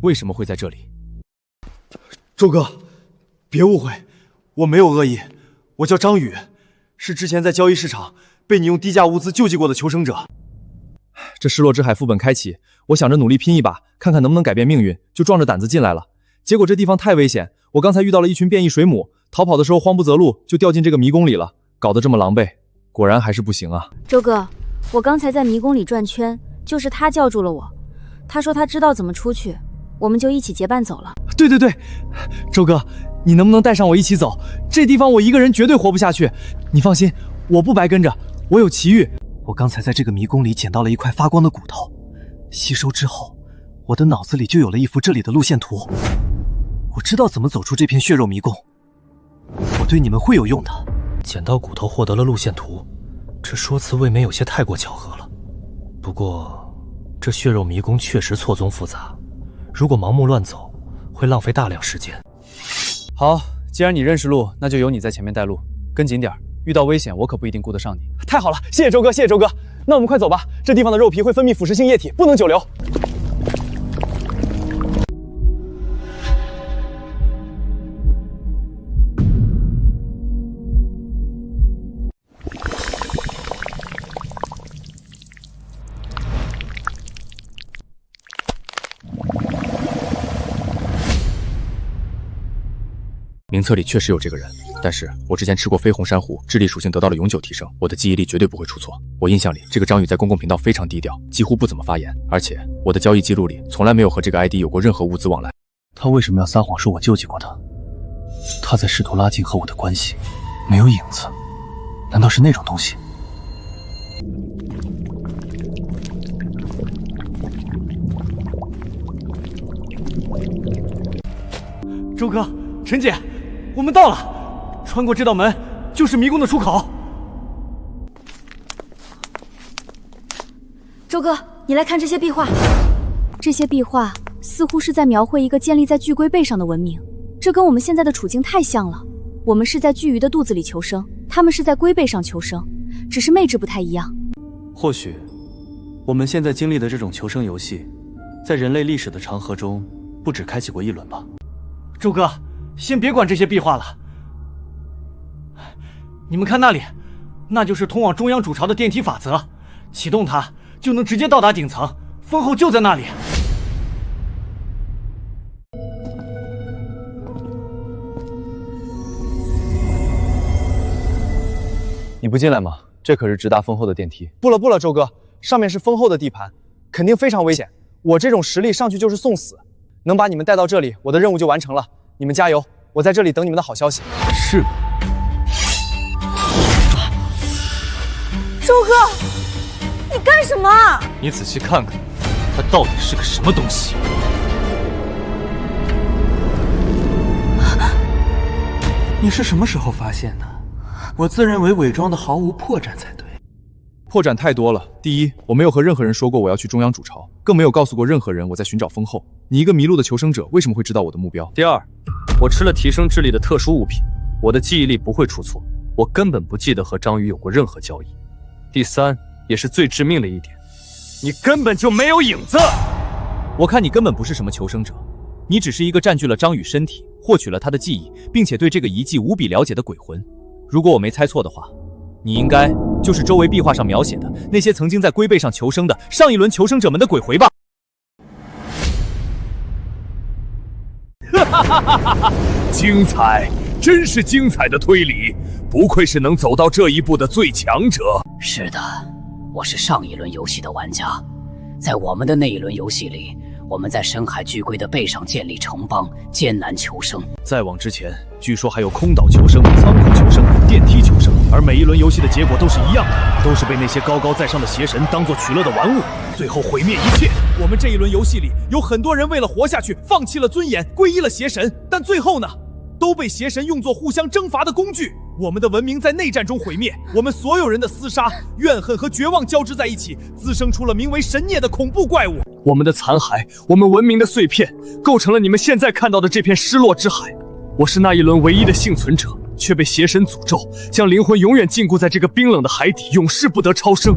为什么会在这里？周哥，别误会，我没有恶意，我叫张宇，是之前在交易市场被你用低价物资救济过的求生者。这失落之海副本开启，我想着努力拼一把，看看能不能改变命运，就壮着胆子进来了。结果这地方太危险，我刚才遇到了一群变异水母，逃跑的时候慌不择路，就掉进这个迷宫里了，搞得这么狼狈，果然还是不行啊。周哥，我刚才在迷宫里转圈，就是他叫住了我，他说他知道怎么出去，我们就一起结伴走了。对对对，周哥，你能不能带上我一起走？这地方我一个人绝对活不下去。你放心，我不白跟着，我有奇遇。我刚才在这个迷宫里捡到了一块发光的骨头，吸收之后，我的脑子里就有了一幅这里的路线图。我知道怎么走出这片血肉迷宫，我对你们会有用的。捡到骨头获得了路线图，这说辞未免有些太过巧合了。不过，这血肉迷宫确实错综复杂，如果盲目乱走，会浪费大量时间。好，既然你认识路，那就由你在前面带路，跟紧点，遇到危险我可不一定顾得上你。太好了，谢谢周哥，谢谢周哥。那我们快走吧，这地方的肉皮会分泌腐蚀性液体，不能久留。名册里确实有这个人，但是我之前吃过绯红珊瑚，智力属性得到了永久提升，我的记忆力绝对不会出错。我印象里，这个张宇在公共频道非常低调，几乎不怎么发言，而且我的交易记录里从来没有和这个 ID 有过任何物资往来。他为什么要撒谎说我救济过他？他在试图拉近和我的关系，没有影子，难道是那种东西？周哥，陈姐，我们到了，穿过这道门就是迷宫的出口。周哥，你来看这些壁画，这些壁画似乎是在描绘一个建立在巨龟背上的文明，这跟我们现在的处境太像了。我们是在巨鱼的肚子里求生，他们是在龟背上求生，只是位置不太一样。或许，我们现在经历的这种求生游戏，在人类历史的长河中，不止开启过一轮吧。周哥，先别管这些壁画了，你们看那里，那就是通往中央主巢的电梯法则，启动它就能直接到达顶层，封后就在那里。你不进来吗？这可是直达封后的电梯。不了不了，周哥，上面是封后的地盘，肯定非常危险。我这种实力上去就是送死，能把你们带到这里，我的任务就完成了。你们加油，我在这里等你们的好消息。是。周哥，你干什么？你仔细看看，它到底是个什么东西？你是什么时候发现的？我自认为伪装的毫无破绽才对。破绽太多了。第一，我没有和任何人说过我要去中央主巢，更没有告诉过任何人我在寻找封后。你一个迷路的求生者，为什么会知道我的目标？第二，我吃了提升智力的特殊物品，我的记忆力不会出错，我根本不记得和张宇有过任何交易。第三，也是最致命的一点，你根本就没有影子。我看你根本不是什么求生者，你只是一个占据了张宇身体，获取了他的记忆，并且对这个遗迹无比了解的鬼魂。如果我没猜错的话，你应该就是周围壁画上描写的那些曾经在龟背上求生的上一轮求生者们的鬼魂吧？哈哈哈哈哈！精彩，真是精彩的推理，不愧是能走到这一步的最强者。是的，我是上一轮游戏的玩家，在我们的那一轮游戏里，我们在深海巨龟的背上建立城邦，艰难求生。再往之前，据说还有空岛求生、仓库求生、电梯求生，而每一轮游戏的结果都是一样的，都是被那些高高在上的邪神当作取乐的玩物，最后毁灭一切。我们这一轮游戏里有很多人为了活下去，放弃了尊严，皈依了邪神，但最后呢，都被邪神用作互相征伐的工具。我们的文明在内战中毁灭，我们所有人的厮杀、怨恨和绝望交织在一起，滋生出了名为神孽的恐怖怪物。我们的残骸，我们文明的碎片，构成了你们现在看到的这片失落之海。我是那一轮唯一的幸存者，却被邪神诅咒，将灵魂永远禁锢在这个冰冷的海底，永世不得超生。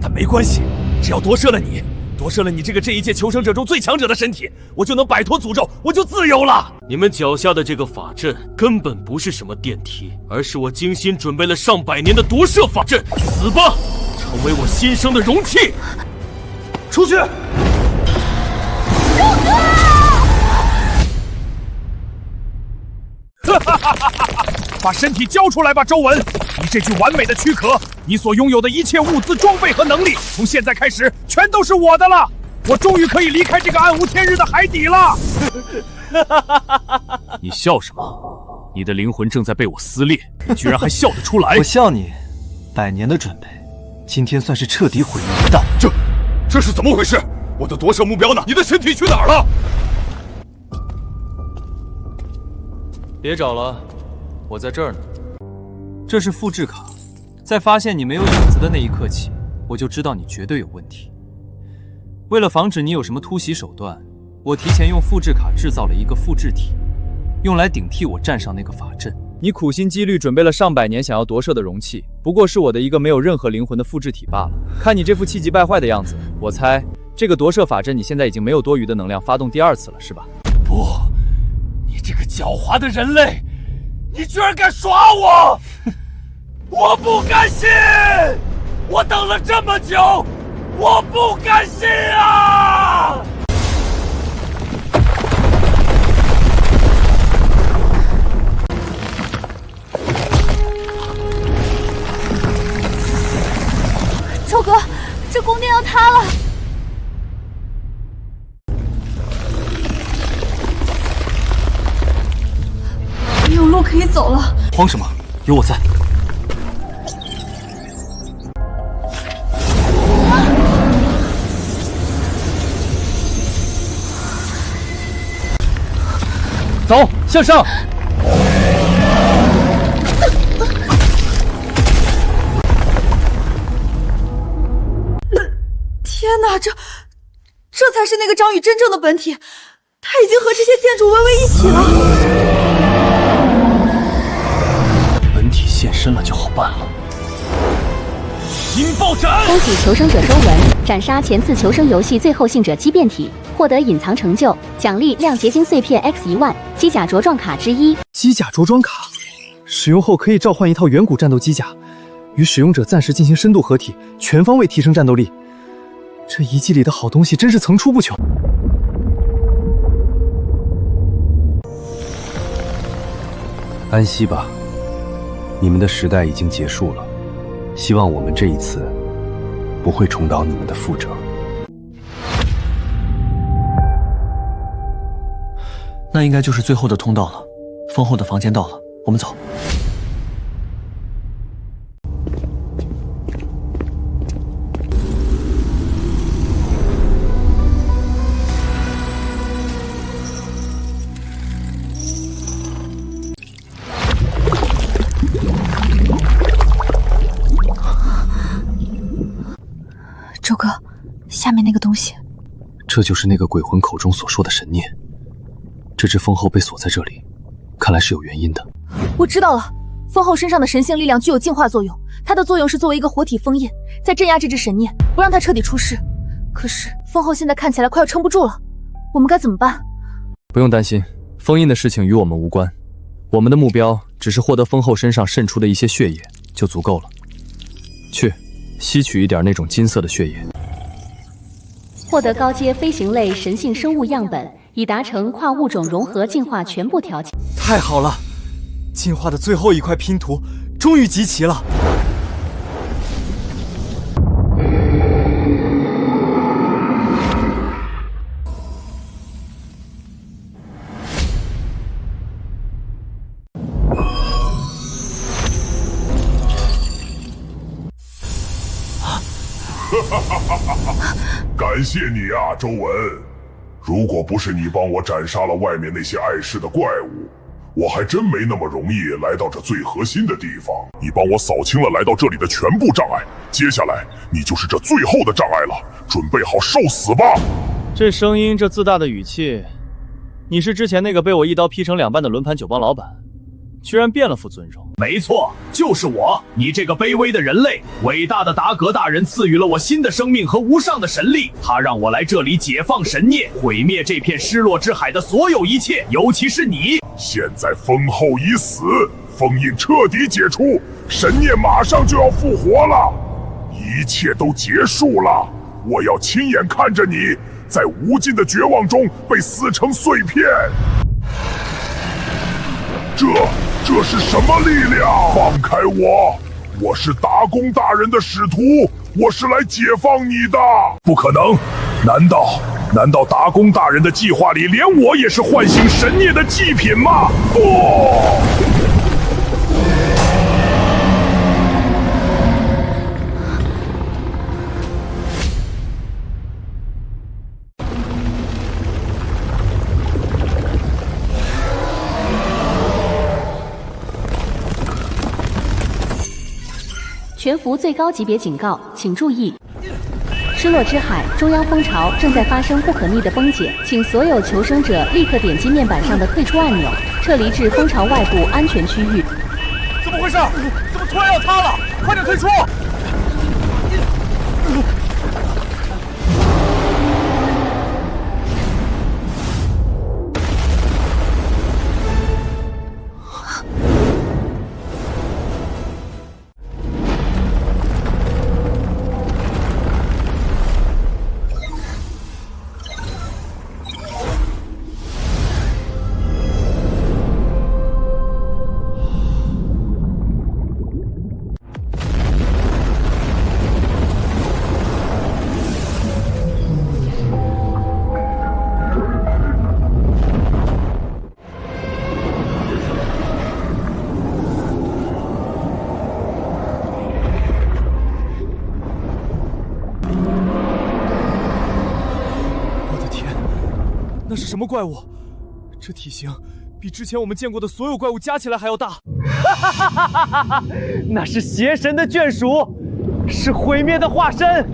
但没关系，只要夺舍了你这个这一届求生者中最强者的身体，我就能摆脱诅咒，我就自由了。你们脚下的这个法阵根本不是什么电梯，而是我精心准备了上百年的夺舍法阵。死吧，成为我新生的容器。出去！哈哈哈哈哈！把身体交出来吧，周文！你这具完美的躯壳，你所拥有的一切物资、装备和能力，从现在开始全都是我的了。我终于可以离开这个暗无天日的海底了。你笑什么？你的灵魂正在被我撕裂，你居然还笑得出来？我笑你，100年的准备，今天算是彻底毁于一旦。这是怎么回事？我的夺舍目标呢？你的身体去哪儿了？别找了，我在这儿呢。这是复制卡，在发现你没有影子的那一刻起，我就知道你绝对有问题。为了防止你有什么突袭手段，我提前用复制卡制造了一个复制体，用来顶替我站上那个法阵。你苦心积虑准备了上百年想要夺舍的容器，不过是我的一个没有任何灵魂的复制体罢了。看你这副气急败坏的样子，我猜这个夺舍法阵你现在已经没有多余的能量发动第2次了，是吧？不，你这个狡猾的人类，你居然敢耍我！我不甘心！我等了这么久，我不甘心啊！周哥，这宫殿要塌了！没有路可以走了。慌什么？有我在。走，向上！天哪，这才是那个张宇真正的本体，他已经和这些建筑融为一体了。本体现身了就好办了。引爆斩！恭喜求生者周文斩杀前次求生游戏最后幸者畸变体，获得隐藏成就，奖励亮结晶碎片 X10000，机甲着装卡之一。机甲着装卡，使用后可以召唤一套远古战斗机甲，与使用者暂时进行深度合体，全方位提升战斗力。这遗迹里的好东西真是层出不穷。安息吧，你们的时代已经结束了。希望我们这一次不会重蹈你们的覆辙。那应该就是最后的通道了。风后的房间到了，我们走。周哥，下面那个东西，这就是那个鬼魂口中所说的神念。这只风后被锁在这里，看来是有原因的。我知道了，风后身上的神性力量具有净化作用，它的作用是作为一个活体封印，在镇压这只神念，不让它彻底出世。可是风后现在看起来快要撑不住了，我们该怎么办？不用担心，封印的事情与我们无关。我们的目标只是获得封后身上渗出的一些血液就足够了。去，吸取一点那种金色的血液。获得高阶飞行类神性生物样本，已达成跨物种融合进化全部条件。太好了，进化的最后一块拼图终于集齐了。感谢你啊，周文。如果不是你帮我斩杀了外面那些碍事的怪物，我还真没那么容易来到这最核心的地方。你帮我扫清了来到这里的全部障碍，接下来你就是这最后的障碍了，准备好受死吧！这声音，这自大的语气，你是之前那个被我一刀劈成2半的轮盘酒帮老板，居然变了副尊容。没错，就是我，你这个卑微的人类。伟大的达格大人赐予了我新的生命和无上的神力，他让我来这里解放神孽，毁灭这片失落之海的所有一切，尤其是你。现在封后已死，封印彻底解除，神孽马上就要复活了，一切都结束了。我要亲眼看着你在无尽的绝望中被撕成碎片。这是什么力量？放开我！我是达公大人的使徒，我是来解放你的。不可能！难道达公大人的计划里连我也是唤醒神孽的祭品吗？不！全服最高级别警告，请注意！失落之海中央蜂巢正在发生不可逆的崩解，请所有求生者立刻点击面板上的退出按钮，撤离至蜂巢外部安全区域。怎么回事？怎么突然要塌了？快点退出！那是什么怪物？这体型比之前我们见过的所有怪物加起来还要大。哈哈哈哈哈！那是邪神的眷属，是毁灭的化身。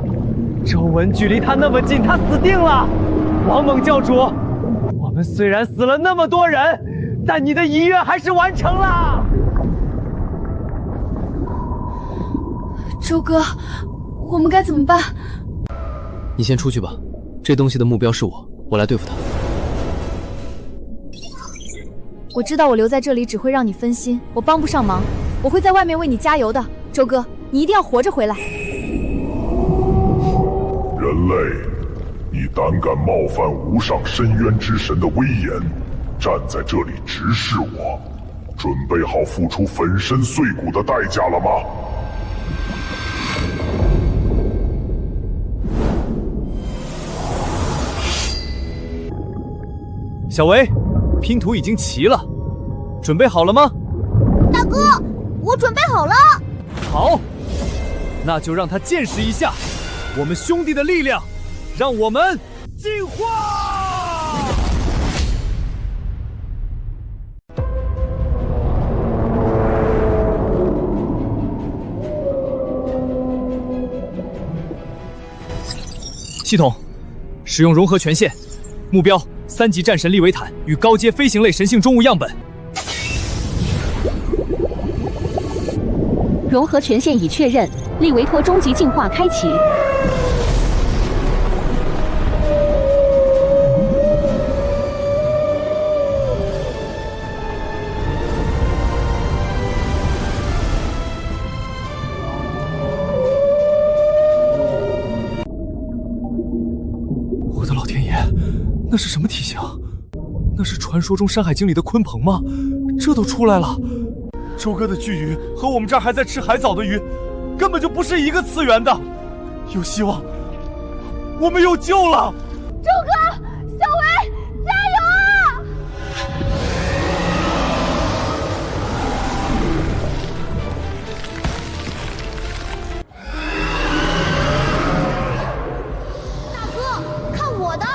周文距离他那么近，他死定了。王猛教主，我们虽然死了那么多人，但你的遗愿还是完成了。周哥，我们该怎么办？你先出去吧，这东西的目标是我来对付他。我知道我留在这里只会让你分心，我帮不上忙，我会在外面为你加油的。周哥，你一定要活着回来。人类，你胆敢冒犯无上深渊之神的威严，站在这里直视我，准备好付出粉身碎骨的代价了吗？小维，拼图已经齐了，准备好了吗？大哥，我准备好了。好，那就让他见识一下我们兄弟的力量，让我们进化！系统，使用融合权限，目标3级战神利维坦与高阶飞行类神性中物样本。融合权限已确认，利维托终极进化开启。那是什么体型？那是传说中《山海经》里的鲲鹏吗？这都出来了。周哥的巨鱼和我们这儿还在吃海藻的鱼，根本就不是一个次元的。有希望，我们有救了！周哥，小维，加油啊！大哥，看我的！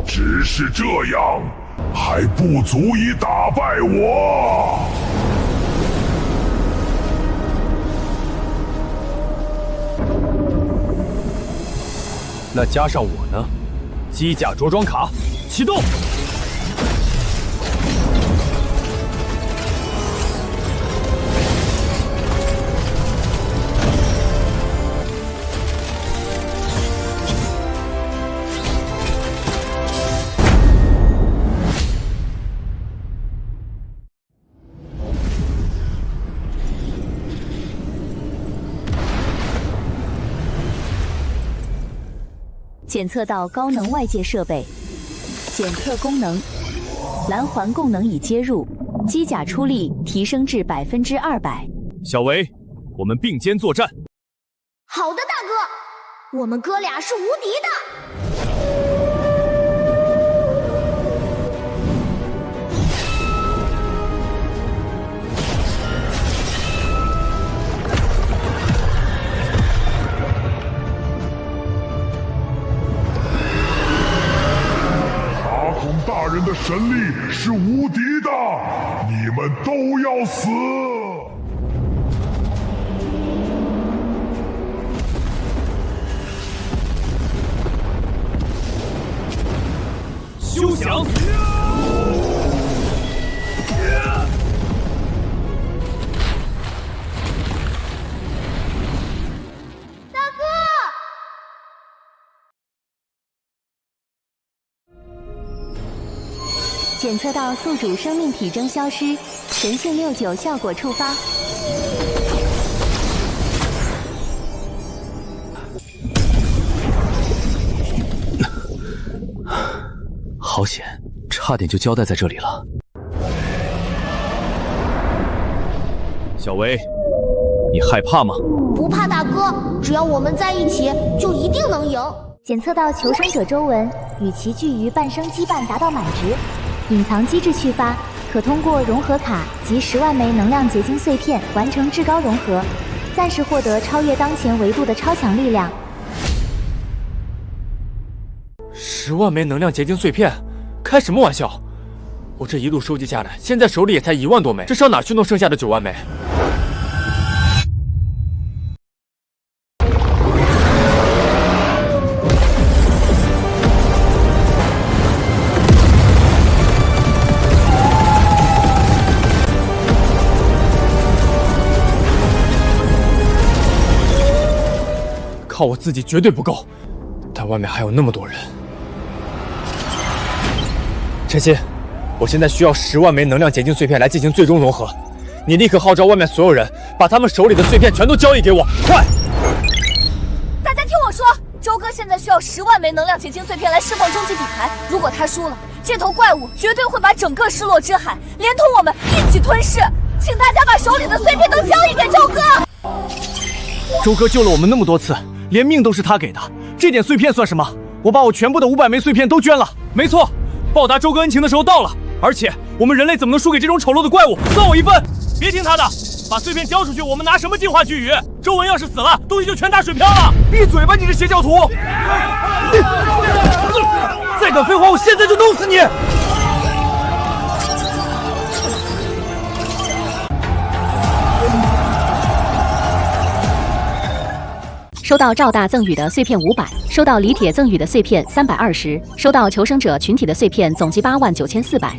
只是这样，还不足以打败我。那加上我呢？机甲着装卡启动。检测到高能外界设备，检测功能，蓝环功能已接入，机甲出力提升至200%。小维，我们并肩作战。好的，大哥，我们哥俩是无敌的。大人的神力是无敌的，你们都要死！休想！检测到宿主生命体征消失，神性69效果触发。好险，差点就交代在这里了。小维，你害怕吗？不怕，大哥，只要我们在一起，就一定能赢。检测到求生者周文与其巨鱼半生羁绊达到满值。隐藏机制续发，可通过融合卡及10万枚能量结晶碎片完成至高融合，暂时获得超越当前维度的超强力量。10万枚能量结晶碎片，开什么玩笑！我这一路收集下来，现在手里也才1万多枚，这上哪去弄剩下的9万枚？靠我自己绝对不够，但外面还有那么多人。陈曦，我现在需要10万枚能量结晶碎片来进行最终融合，你立刻号召外面所有人，把他们手里的碎片全都交易给我，快！大家听我说，周哥现在需要10万枚能量结晶碎片来释放终极底牌，如果他输了，这头怪物绝对会把整个失落之海连同我们一起吞噬，请大家把手里的碎片都交易给周哥。周哥救了我们那么多次，连命都是他给的，这点碎片算什么？我把我全部的500枚碎片都捐了。没错，报答周哥恩情的时候到了。而且我们人类怎么能输给这种丑陋的怪物？算我一份！别听他的，把碎片交出去，我们拿什么进化巨鱼？周文要是死了，东西就全打水漂了。闭嘴吧，你这邪教徒！再敢废话，我现在就弄死你！收到赵大赠予的碎片500，收到李铁赠予的碎片320，收到求生者群体的碎片总计89400。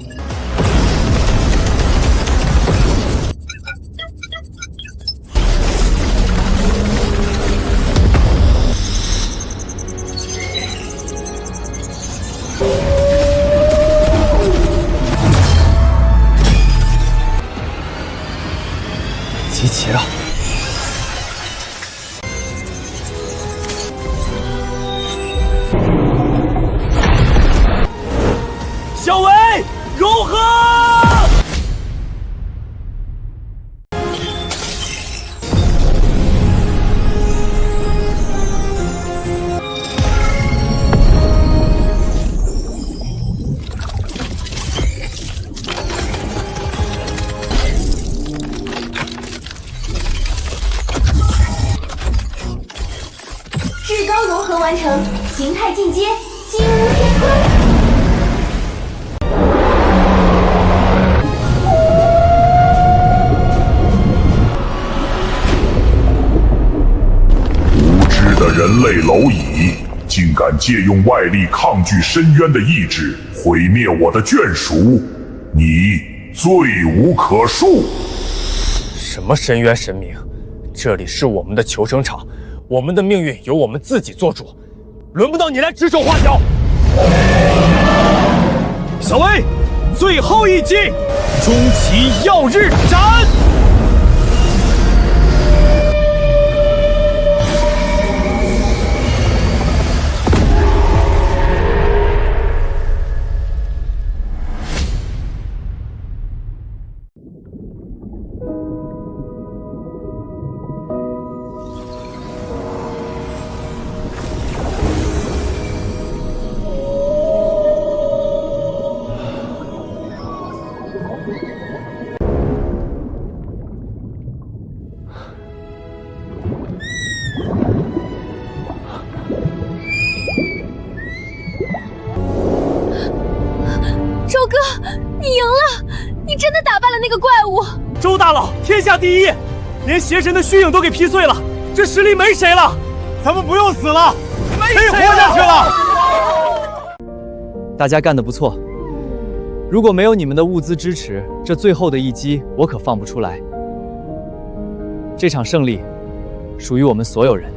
融合！至高融合完成，形态进阶，金乌天坤。无知的人类蝼蚁，竟敢借用外力抗拒深渊的意志，毁灭我的眷属，你罪无可恕。什么深渊神明？这里是我们的求生场，我们的命运由我们自己做主，轮不到你来指手画脚。小薇，最后一击，终极耀日斩！周哥，你赢了！你真的打败了那个怪物！周大佬，天下第一，连邪神的虚影都给劈碎了，这实力没谁了，咱们不用死了，可以活下去了。大家干得不错，如果没有你们的物资支持，这最后的一击我可放不出来。这场胜利属于我们所有人。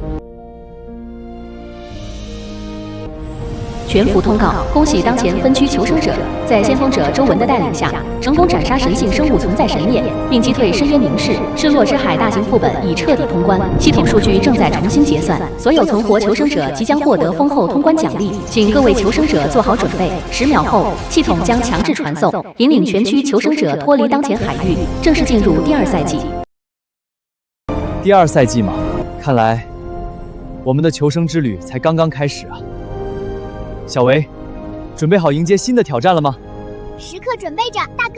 全服通告：恭喜当前分区求生者在先锋者周文的带领下，成功斩杀神性生物存在神灭，并击退深渊凝视。失落之海大型副本已彻底通关，系统数据正在重新结算，所有存活求生者即将获得丰厚通关奖励，请各位求生者做好准备。10秒后，系统将强制传送，引领全区求生者脱离当前海域，正式进入第2赛季。第2赛季嘛，看来我们的求生之旅才刚刚开始啊。小维，准备好迎接新的挑战了吗？时刻准备着，大哥。